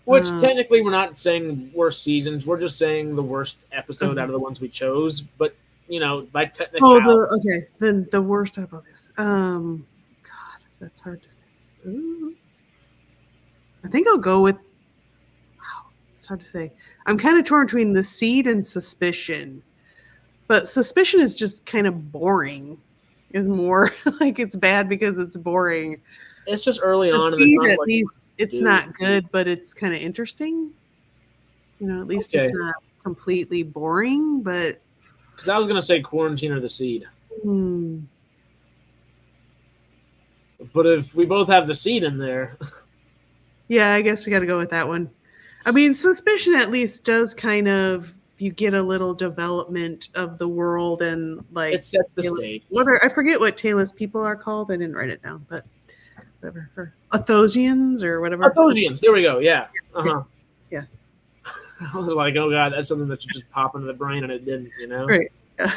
Which technically we're not saying worst seasons. We're just saying the worst episode Okay. out of the ones we chose. But by technicality, Okay. Then the worst of all this. God, that's hard to say. Ooh. I think I'll go with. Wow, it's hard to say. I'm kind of torn between the Seed and Suspicion, but Suspicion is just kind of boring. Is more like it's bad because it's boring. it's just early The on, and there's Seed, not at like least, to it's do. not good, but it's kind of interesting. At least it's Okay, not completely boring, but because I was gonna say Quarantine or the Seed, hmm, but if we both have the Seed in there, yeah, I guess we got to go with that one. I mean, Suspicion at least does kind of you get a little development of the world and it like sets the stage. I forget what Taylor's people are called. I didn't write it down, but whatever. Or Athosians or whatever. Athosians, there we go. Yeah. Yeah. Yeah. I was like, oh god, that's something that should just pop into the brain, and it didn't. Right. Yeah.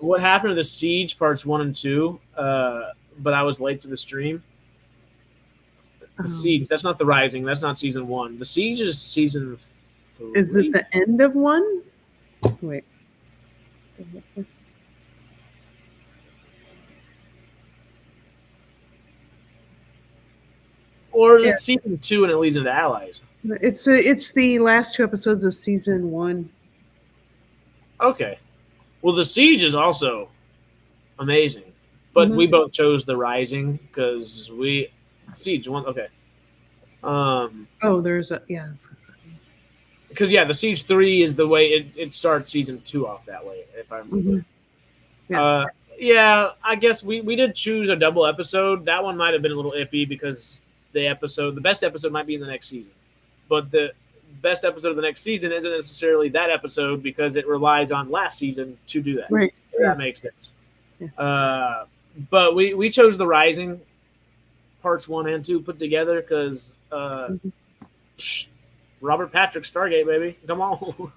What happened to the Siege parts 1 and 2? But I was late to the stream. The Siege. That's not the Rising. That's not season 1. The Siege is season 3. Is it the end of one? Wait. Or is it season 2 and it leads into Allies? It's the last 2 episodes of season 1. Okay. Well, the Siege is also amazing, but we both chose the Rising because Siege one. Okay. There's a Because the Siege 3 is the way it starts season 2 off that way. If I remember. I guess we did choose a double episode. That one might have been a little iffy because the best episode might be in the next season, but the best episode of the next season isn't necessarily that episode because it relies on last season to do that. Right. If that makes sense. Yeah. But we chose the Rising parts 1 and 2 put together because Robert Patrick Stargate, baby, come on.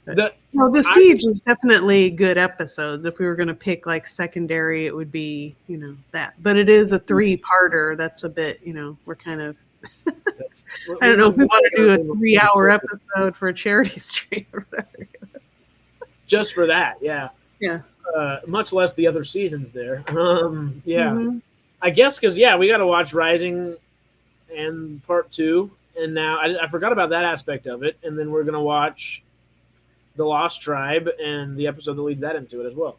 The Siege is definitely good episodes. If we were going to pick like secondary, it would be that. But it is a 3-parter. That's a bit we're kind of. I don't know if we want to do a 3-hour episode for a charity stream or whatever. Just for that, yeah. Yeah. Much less the other seasons there. I guess because we got to watch Rising and part 2, and now I forgot about that aspect of it, and then we're gonna watch the Lost Tribe and the episode that leads that into it as well.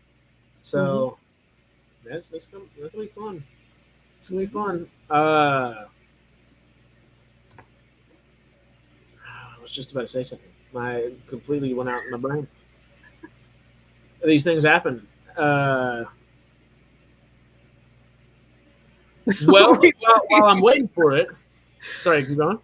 So that's gonna be fun. It's gonna be fun. I was just about to say something. I completely went out in my brain. these things happen. Well, while I'm waiting for it, sorry, keep going.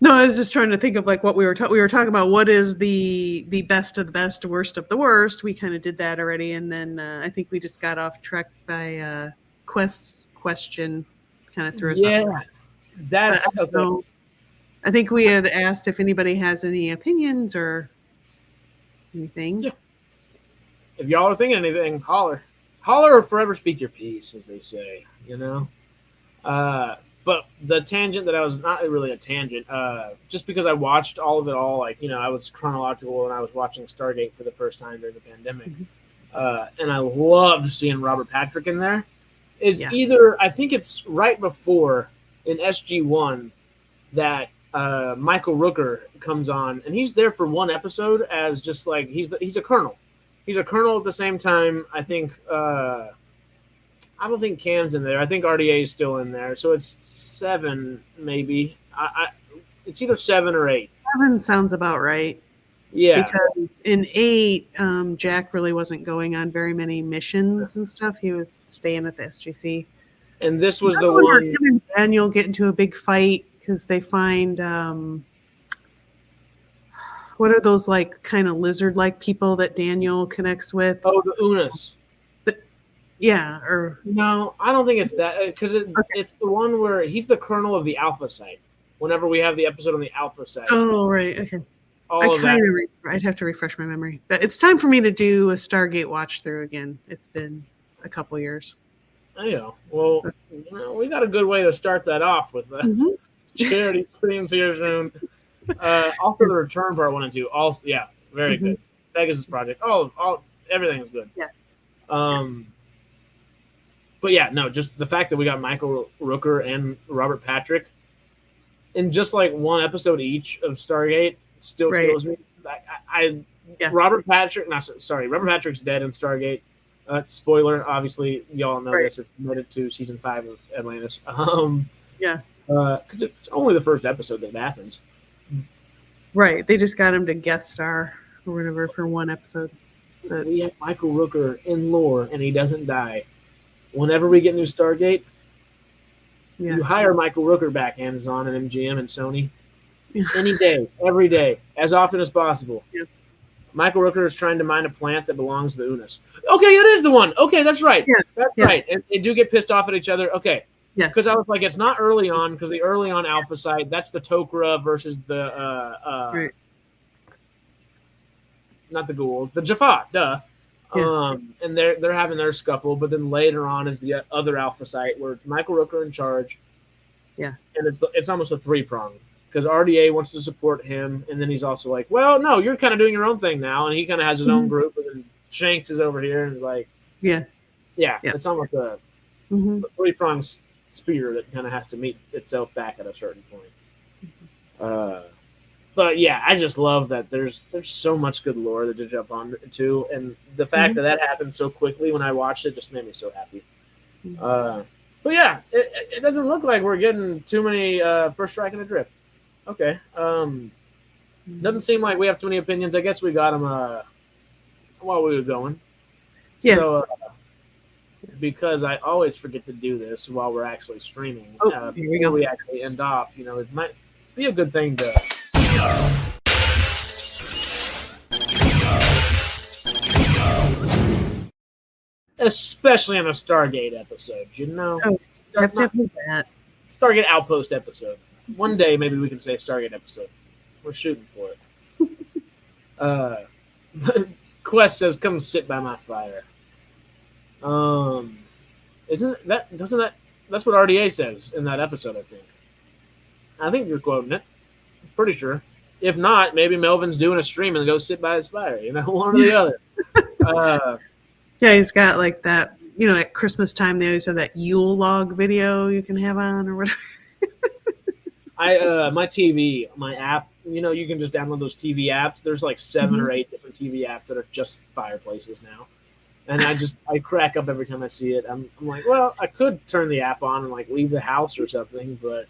No, I was just trying to think of like what we were talking about. What is the best of the best, worst of the worst? We kind of did that already, and then I think we just got off track by Quest's question, kind of threw us off. Yeah, that's okay. I think we had asked if anybody has any opinions or anything. Yeah. If y'all are thinking anything, holler or forever speak your piece, as they say. But the tangent that I was not really a tangent, just because I watched all of it all, like, I was chronological and I was watching Stargate for the first time during the pandemic. And I loved seeing Robert Patrick in there. Either, I think it's right before in SG1 that Michael Rooker comes on, and he's there for one episode as just like, he's a colonel. He's a colonel at the same time. I think, I don't think Cam's in there. I think RDA is still in there. So it's 7, maybe. It's either 7 or 8. 7 sounds about right. Yeah. Because in 8, Jack really wasn't going on very many missions and stuff. He was staying at the SGC. And this was the one. Him and Daniel get into a big fight because they find what are those like kind of lizard-like people that Daniel connects with? Oh, the Unas. Yeah, or no, I don't think it's that, because it's the one where he's the colonel of the Alpha site. Whenever we have the episode on the Alpha site. Oh, right. Okay. I'd have to refresh my memory. But it's time for me to do a Stargate watch through again. It's been a couple years. I know. Well, we got a good way to start that off with Charity streams here soon. Also, the return part 1 and 2. Also, yeah, very good. Pegasus Project. All everything is good. Yeah. But yeah, no, just the fact that we got Michael Rooker and Robert Patrick in just like one episode each of Stargate still kills me. Robert Patrick's dead in Stargate. Spoiler, obviously, y'all know this if you made it to season 5 of Atlantis. Because it's only the first episode that happens. Right, they just got him to guest star or whatever for one episode. But we have Michael Rooker in lore, and he doesn't die. Whenever we get new Stargate, you hire Michael Rooker back, Amazon and MGM and Sony, any day, every day, as often as possible. Yeah. Michael Rooker is trying to mine a plant that belongs to the Unas. Okay, that is the one. Okay, that's right. Yeah. That's right. And they do get pissed off at each other. Okay. Yeah. Because I was like, it's not early on, because the early on Alpha site, that's the Tok'ra versus the not the Goa'uld, the Jaffa, duh. Yeah. And they're having their scuffle, but then later on is the other Alpha site where it's Michael Rooker in charge. Yeah. And it's almost a 3-prong, because RDA wants to support him, and then he's also like, well, no, you're kind of doing your own thing now, and he kind of has his own group, and then Shanks is over here and is like, yeah. It's almost a 3-prong spear that kind of has to meet itself back at a certain point. But yeah, I just love that there's so much good lore that to jump on to, and the fact that happened so quickly when I watched it just made me so happy. But yeah, it doesn't look like we're getting too many First Strike and Adrift. Okay. Doesn't seem like we have too many opinions. I guess we got them while we were going. Yeah. So, because I always forget to do this while we're actually streaming. Here we go. We actually end off. It might be a good thing to. Especially on a Stargate episode, What was that? Stargate Outpost episode. One day, maybe we can say Stargate episode. We're shooting for it. Quest says, "Come sit by my fire." That's what RDA says in that episode, I think you're quoting it. I'm pretty sure. If not, maybe Melvin's doing a stream and go sit by his fire, one or the other. Yeah, he's got like that, at Christmas time they always have that Yule log video you can have on or whatever. My TV, my app, you can just download those TV apps. There's like 7 or 8 different TV apps that are just fireplaces now. And I crack up every time I see it. I'm like, well, I could turn the app on and like leave the house or something, but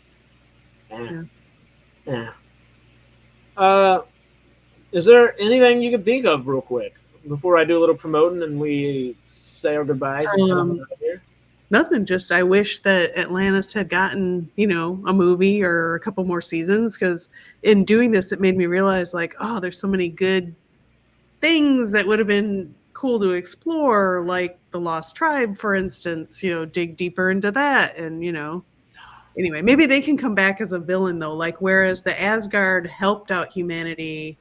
is there anything you can think of real quick before I do a little promoting and we say our goodbyes and head on out of here? Nothing. Just I wish that Atlantis had gotten, a movie or a couple more seasons, because in doing this, it made me realize, like, oh, there's so many good things that would have been cool to explore, like the Lost Tribe, for instance. Dig deeper into that, and anyway, maybe they can come back as a villain though. Like, whereas the Asgard helped out humanity,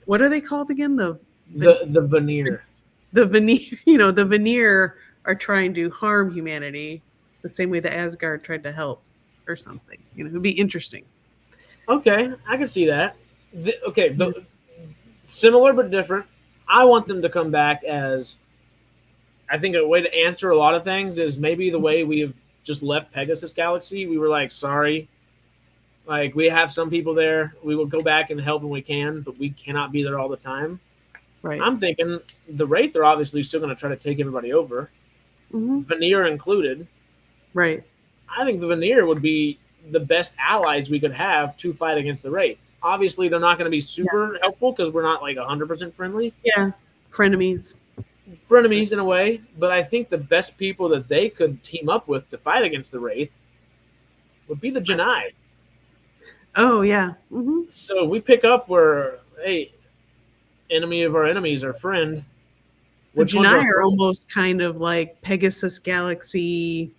what are they called again? The veneer. The veneer. The veneer are trying to harm humanity the same way the Asgard tried to help, or something. It'd be interesting. Okay, I can see that. Similar but different. I want them to come back as, I think a way to answer a lot of things is maybe the way we have just left Pegasus Galaxy. We were like, sorry, like we have some people there. We will go back and help when we can, but we cannot be there all the time. Right. I'm thinking the Wraith are obviously still going to try to take everybody over, Veneer included. Right. I think the Veneer would be the best allies we could have to fight against the Wraith. Obviously, they're not going to be super helpful because we're not like 100% friendly. Yeah, frenemies. Frenemies in a way, but I think the best people that they could team up with to fight against the Wraith would be the Janai. Oh, yeah. So we pick up where, hey, enemy of our enemies, our friend. The Janai are almost kind of like Pegasus Galaxy.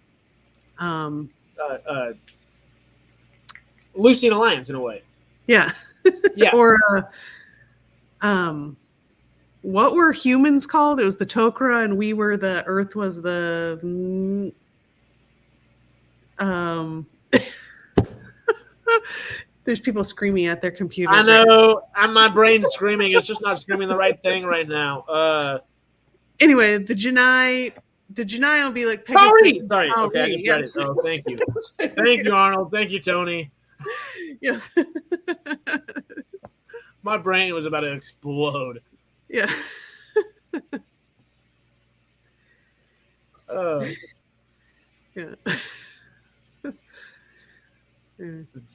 Lucian Alliance in a way. Yeah. Yeah. Or what were humans called? It was the Tok'ra, and we were the Earth was the There's people screaming at their computers. I know. My brain's screaming. It's just not screaming the right thing right now. Anyway, the Janai will be like Pegasus. Sorry. Okay, I just read it. Oh, thank you. Thank you, Arnold. Thank you, Tony. Yes. My brain was about to explode. Yeah. Yeah.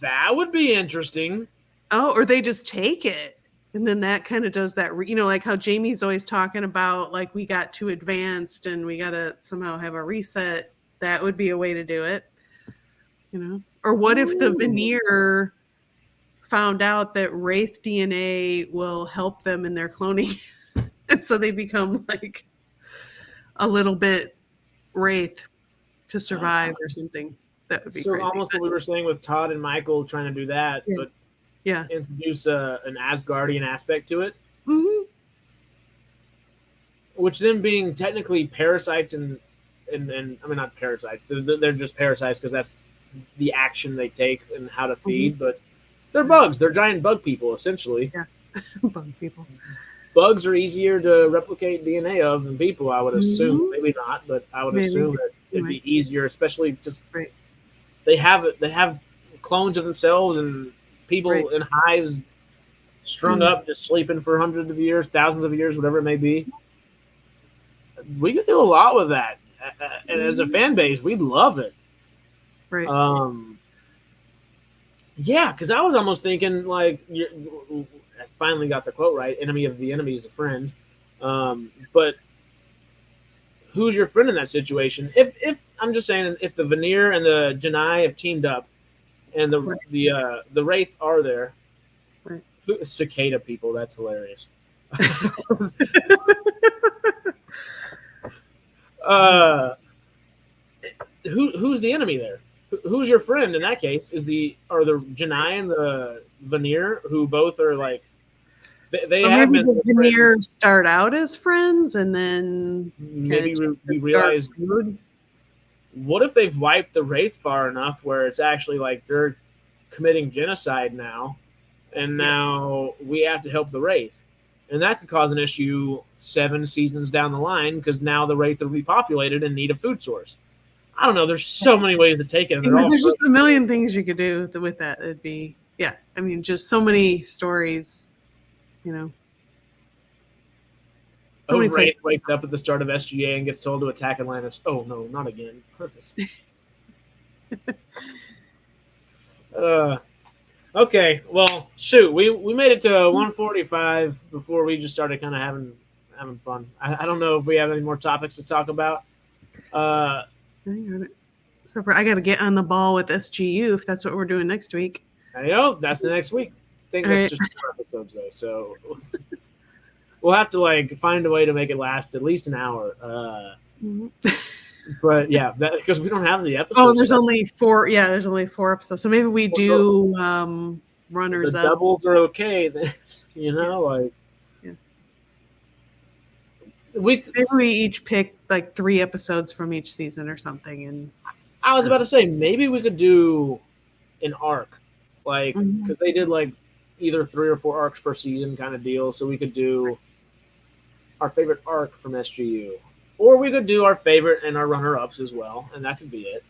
That would be interesting. Oh, or they just take it. And then that kind of does that, like how Jamie's always talking about, like, we got too advanced and we got to somehow have a reset. That would be a way to do it. Or what if the Veneer found out that Wraith DNA will help them in their cloning? And so they become like a little bit Wraith to survive or something. That would be so crazy. Almost what we were saying with Todd and Michael trying to do that, but introduce an Asgardian aspect to it. Which then being technically parasites and I mean, not parasites. They're just parasites because that's the action they take and how to feed. But they're bugs. They're giant bug people, essentially. Yeah, bug people. Bugs are easier to replicate DNA of than people, I would assume. Maybe not, but I would assume that it'd be easier, especially just they have clones of themselves and people in hives strung up, just sleeping for hundreds of years, thousands of years, whatever it may be. We could do a lot with that. And as a fan base, we'd love it. Right. Yeah, because I was almost thinking, like, I finally got the quote right, enemy of the enemy is a friend. But who's your friend in that situation? If I'm just saying, if the Veneer and the Janai have teamed up and the Wraith are there, cicada people, that's hilarious. Who's the enemy there? Who's your friend in that case? Are the Janai and the Veneer, who both are like they have maybe the Veneer start out as friends and then maybe we realize what if they've wiped the Wraith far enough where it's actually like they're committing genocide now, and now we have to help the Wraith. And that could cause an issue 7 seasons down the line because now the Wraith will be populated and need a food source. I don't know. There's so many ways to take it. There's just a million things you could do with that. It'd be, I mean, just so many stories, So Wraith wakes up at the start of SGA and gets told to attack Atlantis. Oh, no, not again. Okay, well, shoot, we made it to 1:45 before we just started kind of having, I having fun. I don't know if we have any more topics to talk about. So I got to get on the ball with SGU if that's what we're doing next week. There you go. That's the next week. I think All that's right. just 4 episodes though, so we'll have to like find a way to make it last at least an hour. But yeah, because we don't have the episodes. Oh, there's only 4. Yeah, there's only 4 episodes. So maybe we do runners the up. doubles are okay. Then, like maybe we each pick like 3 episodes from each season or something. And I was about to say maybe we could do an arc, like because they did like either 3 or 4 arcs per season kind of deal. So we could do our favorite arc from SGU, or we could do our favorite and our runner-ups as well, and that could be it.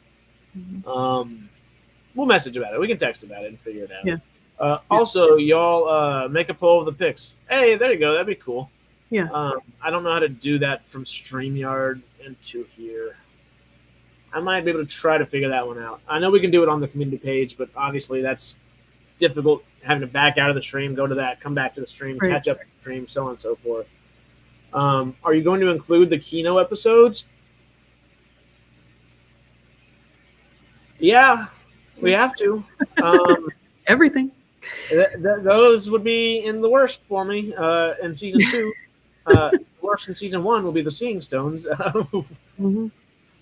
We'll message about it. We can text about it and figure it out. Yeah. Also, y'all make a poll of the picks. Hey, there you go. That'd be cool. Yeah. I don't know how to do that from StreamYard into here. I might be able to try to figure that one out. I know we can do it on the community page, but obviously that's difficult having to back out of the stream, go to that, come back to the stream, catch up to the stream, so on and so forth. Are you going to include the Kino episodes? Yeah, we have to. Everything. Those would be in the worst for me in season 2. Worst in season 1 will be the Seeing Stones.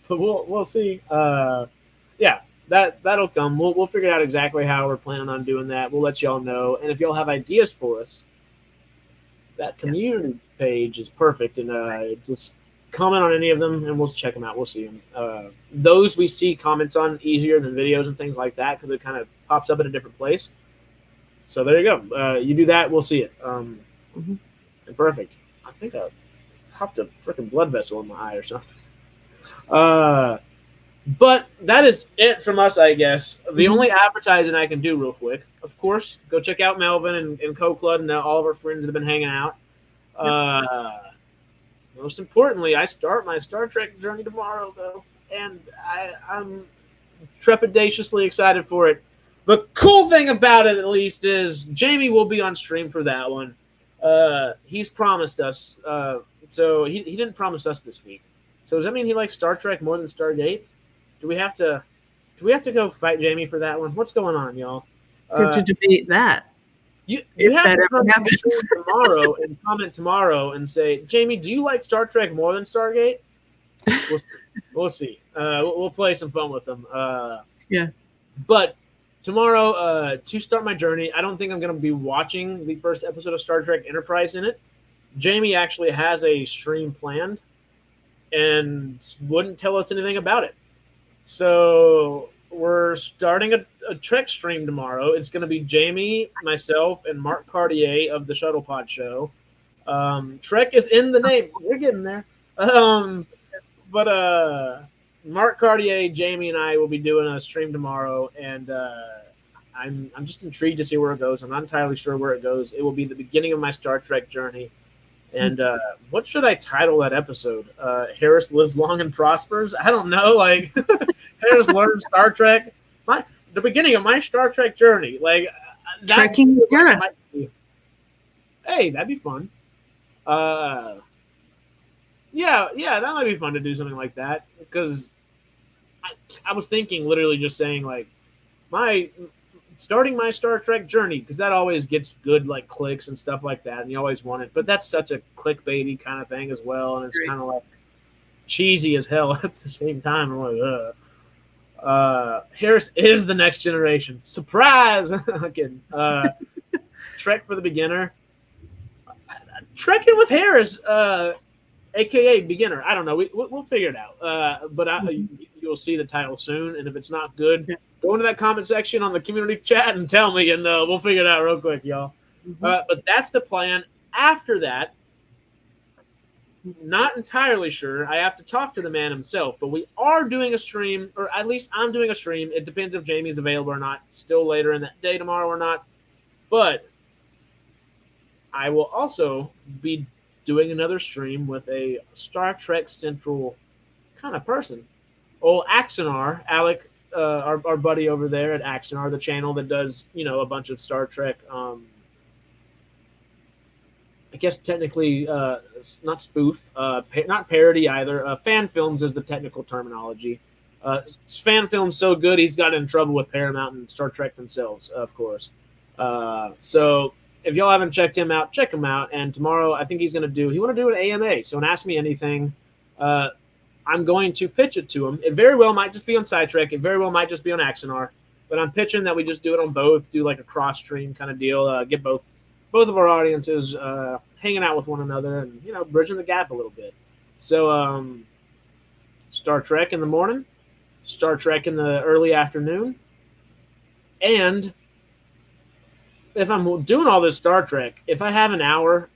But we'll see. Yeah, that'll come. We'll figure out exactly how we're planning on doing that. We'll let y'all know. And if y'all have ideas for us, that community page is perfect. And just comment on any of them, and we'll check them out. We'll see them. Those we see comments on easier than videos and things like that because it kind of pops up at a different place. So there you go. You do that, we'll see it. Perfect. I think I popped a freaking blood vessel in my eye or something. But that is it from us, I guess. The only advertising I can do real quick, of course, go check out Melvin and Co-Club and all of our friends that have been hanging out. Most importantly, I start my Star Trek journey tomorrow, though, and I'm trepidatiously excited for it. The cool thing about it, at least, is Jamie will be on stream for that one. He's promised us. So he didn't promise us this week. So does that mean he likes Star Trek more than Stargate? Do we have to go fight Jamie for that one? What's going on, y'all? To debate that. You have to come tomorrow and comment tomorrow and say, Jamie, do you like Star Trek more than Stargate? We'll see. We'll play some fun with them. But tomorrow, to start my journey, I don't think I'm going to be watching the first episode of Star Trek Enterprise in it. Jamie actually has a stream planned and wouldn't tell us anything about it. So we're starting a Trek stream tomorrow. It's going to be Jamie, myself, and Mark Cartier of the Shuttle Pod Show. Trek is in the name. We're getting there. But Mark Cartier, Jamie, and I will be doing a stream tomorrow, and I'm just intrigued to see where it goes. I'm not entirely sure where it goes. It will be the beginning of my Star Trek journey. And what should I title that episode? Harris Lives Long and Prospers? I don't know. Like, Harris learns Star Trek. The beginning of my Star Trek journey. Like, Trekking with Harris. Hey, that'd be fun. Yeah, that might be fun to do something like that. Because I was thinking, literally just saying, like, starting my Star Trek journey, because that always gets good like clicks and stuff like that, and you always want it. But that's such a clickbaity kind of thing as well, and it's kind of like cheesy as hell at the same time. I'm like, Harris is the next generation. Surprise! I'm kidding. Trek for the beginner. Trekking with Harris, aka beginner. I don't know. We'll figure it out. But you'll see the title soon, and if it's not good, go into that comment section on the community chat and tell me, and we'll figure it out real quick, y'all. But that's the plan. After that, not entirely sure. I have to talk to the man himself, but we are doing a stream, or at least I'm doing a stream. It depends if Jamie's available or not. Still later in that day tomorrow or not. But I will also be doing another stream with a Star Trek Central kind of person. Old Axonar, Alec, our buddy over there at Axonar, the channel that does, a bunch of Star Trek I guess technically not spoof, not parody either. Fan films is the technical terminology. Fan films so good he's got in trouble with Paramount and Star Trek themselves, of course. So if y'all haven't checked him out, check him out. And tomorrow I think he want to do an AMA. So Ask Me Anything. I'm going to pitch it to him. It very well might just be on Sidetrack. It very well might just be on Axonar. But I'm pitching that we just do it on both, do like a cross stream kind of deal, get both of our audiences hanging out with one another and, bridging the gap a little bit. So Star Trek in the morning, Star Trek in the early afternoon, and if I'm doing all this Star Trek, if I have an hour,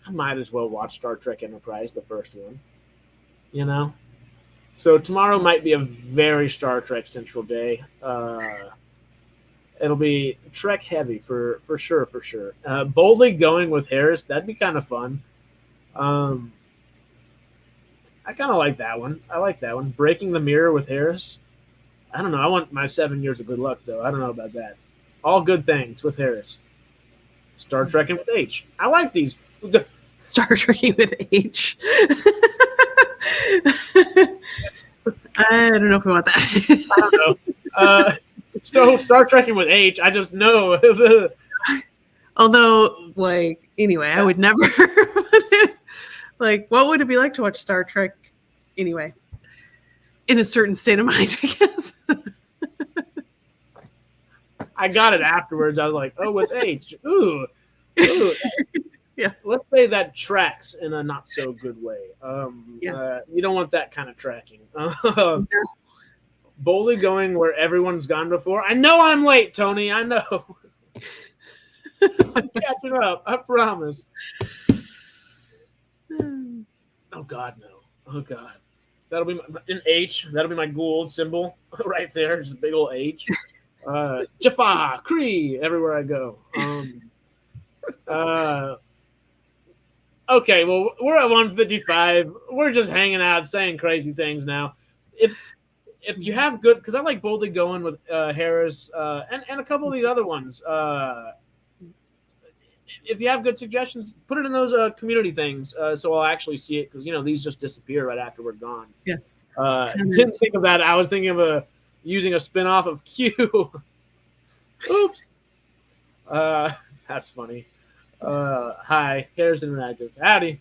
I might as well watch Star Trek Enterprise, the first one. So tomorrow might be a very Star Trek central day. It'll be Trek heavy for sure. Boldly going with Harris, that'd be kind of fun. I kind of like that one. I like that one. Breaking the Mirror with Harris. I don't know. I want my 7 years of good luck, though. I don't know about that. All good things with Harris. Star Trekking with H. I like these. Star Trekking with H. I don't know if we want that. I don't know. Star Trekking with H. I just know. Although, anyway, I would never. What would it be like to watch Star Trek anyway? In a certain state of mind, I guess. I got it afterwards. I was like, oh, with H. Ooh. Yeah. Let's say that tracks in a not so good way. You don't want that kind of tracking. Boldly going where everyone's gone before. I know I'm late, Tony. I know. I'm catching up. I promise. Oh God, no. Oh God. That'll be an H. That'll be my Gould symbol right there. Just a big old H. Jaffa, Cree, everywhere I go. Okay, well, we're at 155. We're just hanging out, saying crazy things now. If you have good, because I like Boldly going with Harris and a couple of these other ones. If you have good suggestions, put it in those community things so I'll actually see it, because these just disappear right after we're gone. Yeah. Didn't think of that. I was thinking of using a spinoff of Q. Oops. That's funny. Hi, Harris Interactive. Howdy.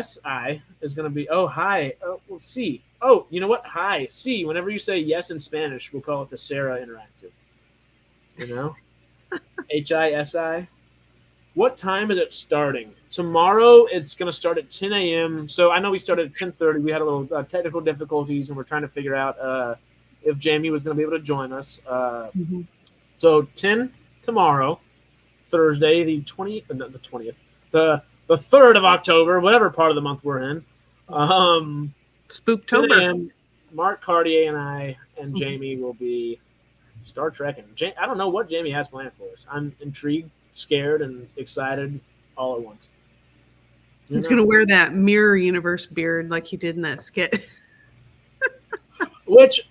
SI is going to be, oh, hi. Well, C. Oh, you know what? Hi. C. Whenever you say yes in Spanish, we'll call it the Sarah Interactive. HISI. What time is it starting? Tomorrow, it's going to start at 10 a.m. So I know we started at 10:30. We had a little technical difficulties, and we're trying to figure out if Jamie was going to be able to join us. So 10 tomorrow, Thursday, the 20th, the 20th, the 3rd of October, whatever part of the month we're in. Spooktober. Mark Cartier and I and Jamie will be Star Trek. And I don't know what Jamie has planned for us. I'm intrigued, scared, and excited all at once. He's going to wear that Mirror Universe beard like he did in that skit. Which,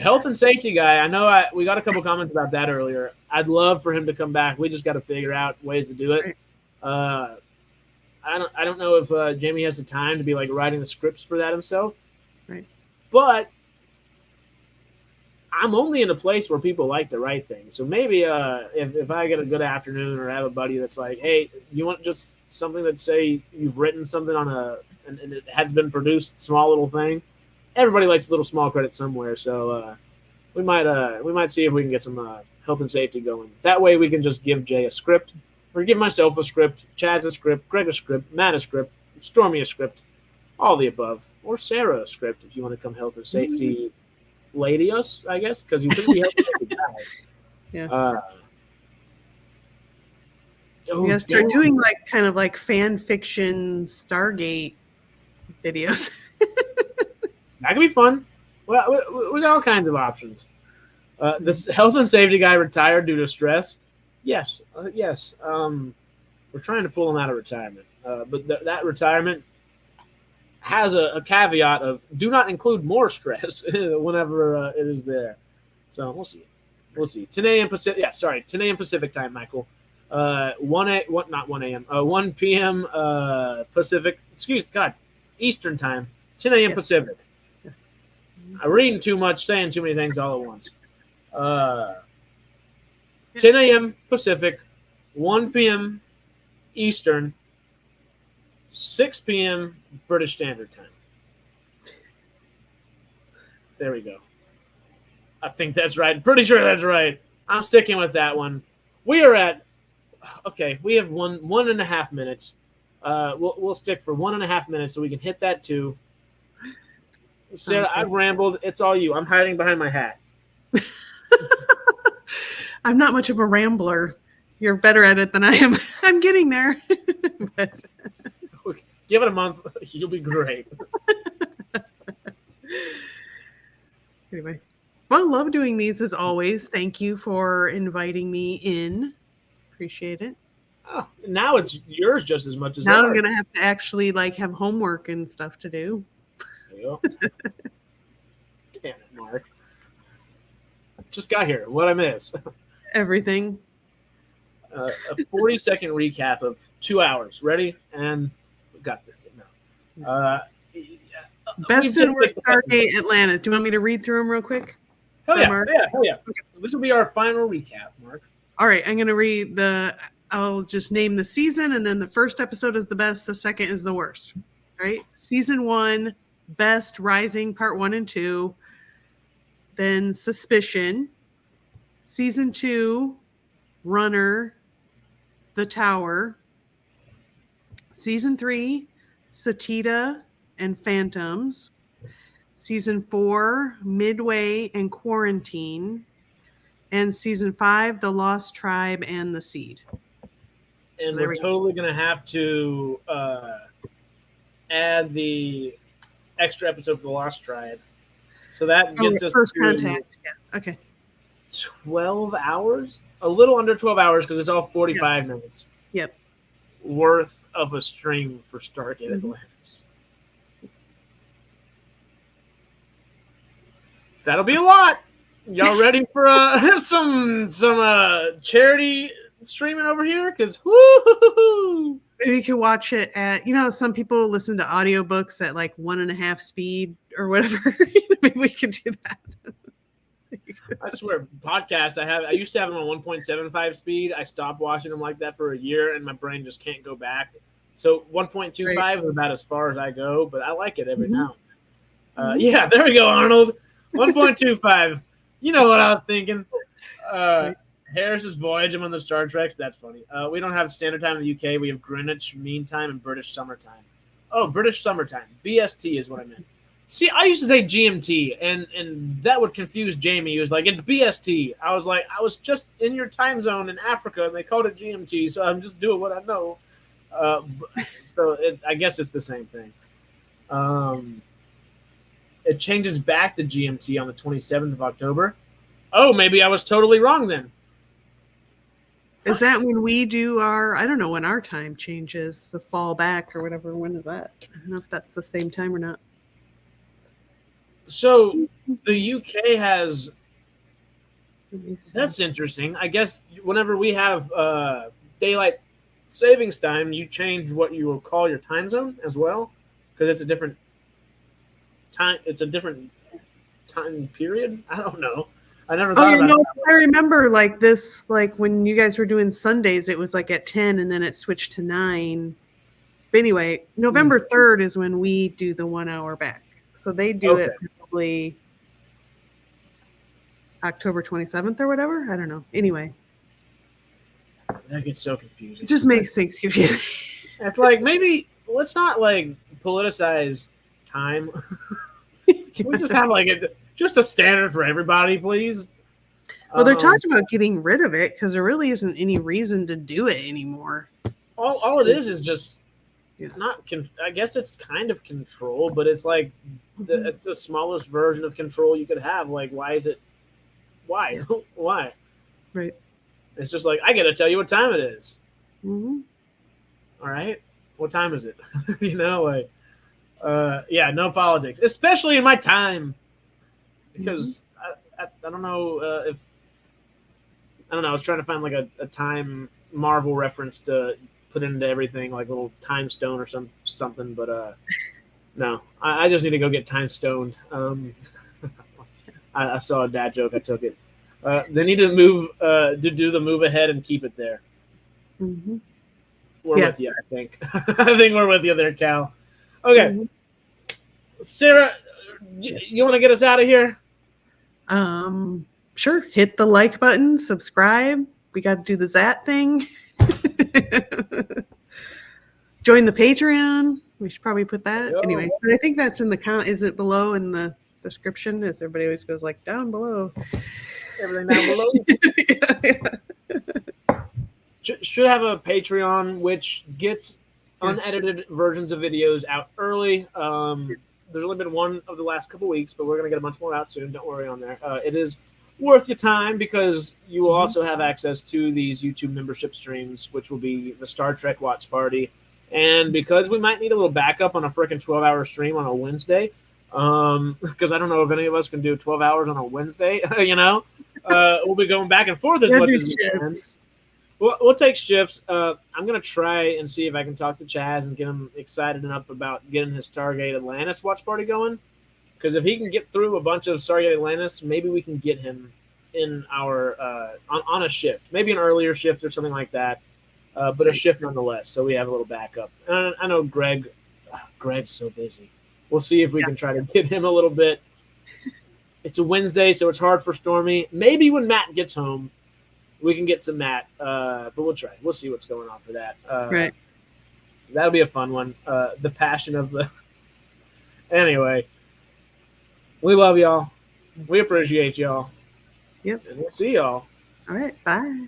health and safety guy, I know we got a couple comments about that earlier. I'd love for him to come back. We just got to figure out ways to do it. Right. I don't know if Jamie has the time to be writing the scripts for that himself. Right. But I'm only in a place where people like to write things. So maybe if I get a good afternoon or have a buddy that's like, hey, you want just something that say you've written something on and it has been produced, small little thing. Everybody likes a little small credit somewhere. So we might see if we can get some health and safety going. That way we can just give Jay a script, or give myself a script, Chad's a script, Greg a script, Matt a script, Stormy a script, all the above, or Sarah a script if you want to come health and safety lady us, I guess, because you could be health and safety guy. Yeah. You gotta start doing kind of fan fiction Stargate videos. That could be fun. Well, we got all kinds of options. This health and safety guy retired due to stress. Yes. We're trying to pull him out of retirement, but that retirement has a caveat of do not include more stress whenever it is there. So we'll see. 10 a.m. Pacific. Yeah, sorry, 10 a.m. Pacific time, Michael. 1 p.m. Pacific. Eastern time. 10 a.m. Yes. Pacific. Yes. I'm reading too much, saying too many things all at once. 10 a.m. Pacific, 1 p.m. Eastern, 6 p.m. British Standard Time. There we go. I think that's right. Pretty sure that's right. I'm sticking with that one. We are at we have 1.5 minutes. We'll stick for 1.5 minutes so we can hit that too. Sarah, I've rambled. It's all you. I'm hiding behind my hat. I'm not much of a rambler. You're better at it than I am. I'm getting there. But... Give it a month. You'll be great. Anyway. Well, love doing these as always. Thank you for inviting me in. Appreciate it. Oh, now it's yours just as much as now ours. I'm gonna have to actually have homework and stuff to do. There you go. Damn it, Mark. Just got here. What'd I miss? Everything. A 40-second recap of 2 hours. Ready? And we got this. No. Best and worst Stargate Atlanta. Do you want me to read through them real quick? Hell yeah. Okay. This will be our final recap, Mark. All right. I'm going to read I'll just name the season, and then the first episode is the best. The second is the worst. All right. Season 1, Best, Rising, Part 1 and 2. Then Suspicion. Season 2, Runner, The Tower. Season 3, Satita and Phantoms. Season 4, Midway and Quarantine. And Season 5, The Lost Tribe and The Seed. And we're totally going to have to add the extra episode for The Lost Tribe. So that gets us First to Contact. Yeah. Okay. 12 hours? A little under 12 hours because it's all 45 minutes. Yep. Worth of a stream for Stargate Atlantis. That'll be a lot. Y'all ready for some charity streaming over here? Because woo! Maybe you can watch it at, some people listen to audiobooks at 1.5 speed or whatever. Maybe we could do that. I swear, podcasts I used to have them on 1.75 speed. I stopped watching them like that for a year, and my brain just can't go back. So 1.25 is about as far as I go, but I like it every now and then. Yeah, there we go, Arnold. 1.25. You know what I was thinking. Harris's Voyage among the Star Treks. That's funny. We don't have standard time in the UK. We have Greenwich Mean Time and British Summertime. Oh, British Summertime. BST is what I meant. See, I used to say GMT, and that would confuse Jamie. He was like, it's BST. I was like, I was just in your time zone in Africa, and they called it GMT, so I'm just doing what I know. I guess it's the same thing. It changes back to GMT on the 27th of October. Oh, maybe I was totally wrong then. Is that when we do I don't know when our time changes, the fall back or whatever. When is that? I don't know if that's the same time or not. So the UK has, that's interesting. I guess whenever we have daylight savings time, you change what you will call your time zone as well, because it's a different time. It's a different time period. I don't know. I never thought about it. I remember this, when you guys were doing Sundays, it was at 10 and then it switched to 9. But anyway, November 3rd is when we do the 1 hour back. So they do it probably October 27th or whatever. I don't know. Anyway. That gets so confusing. It just makes things confusing. It's maybe let's not politicize time. Can we just have just a standard for everybody, please? Well, they're talking about getting rid of it because there really isn't any reason to do it anymore. All it is just not. I guess it's kind of control, but it's it's the smallest version of control you could have. Why is it? Why? Why? Right. It's just I got to tell you what time it is. Mm-hmm. All right. What time is it? No politics, especially in my time, because I don't know if I don't know. I was trying to find a time Marvel reference to put into everything, like a little time stone or something. But no, I just need to go get time stoned. I saw a dad joke. I took it. They need to move to do the move ahead and keep it there. Mm-hmm. We're Yeah. with you, I think. I think we're with you there, Cal. Okay, Mm-hmm. Sarah, you want to get us out of here? Sure. Hit the like button, subscribe. We got to do the Zat thing. Join the Patreon. We should probably put that anyway. But I think that's in the count. Is it below in the description? As everybody always goes like down below. Everything down below. Yeah. Should have a Patreon which gets unedited versions of videos out early. There's only been one of the last couple weeks, but we're gonna get a bunch more out soon. Don't worry on there. It is worth your time because you will also have access to these YouTube membership streams, which will be the Star Trek Watch Party. And because we might need a little backup on a freaking 12-hour stream on a Wednesday, because I don't know if any of us can do 12 hours on a Wednesday, we'll be going back and forth as much as we can. We'll take shifts. I'm going to try and see if I can talk to Chaz and get him excited enough about getting his Stargate Atlantis watch party going. Because if he can get through a bunch of Stargate Atlantis, maybe we can get him in our on a shift, maybe an earlier shift or something like that, but a shift nonetheless, so we have a little backup. And I know Greg's so busy. We'll see if we can try to get him a little bit. It's a Wednesday, so it's hard for Stormy. Maybe when Matt gets home, we can get some Matt, but we'll try. We'll see what's going on for that. Right. That'll be a fun one. The passion of the. Anyway, we love y'all. We appreciate y'all. Yep. And we'll see y'all. All right. Bye.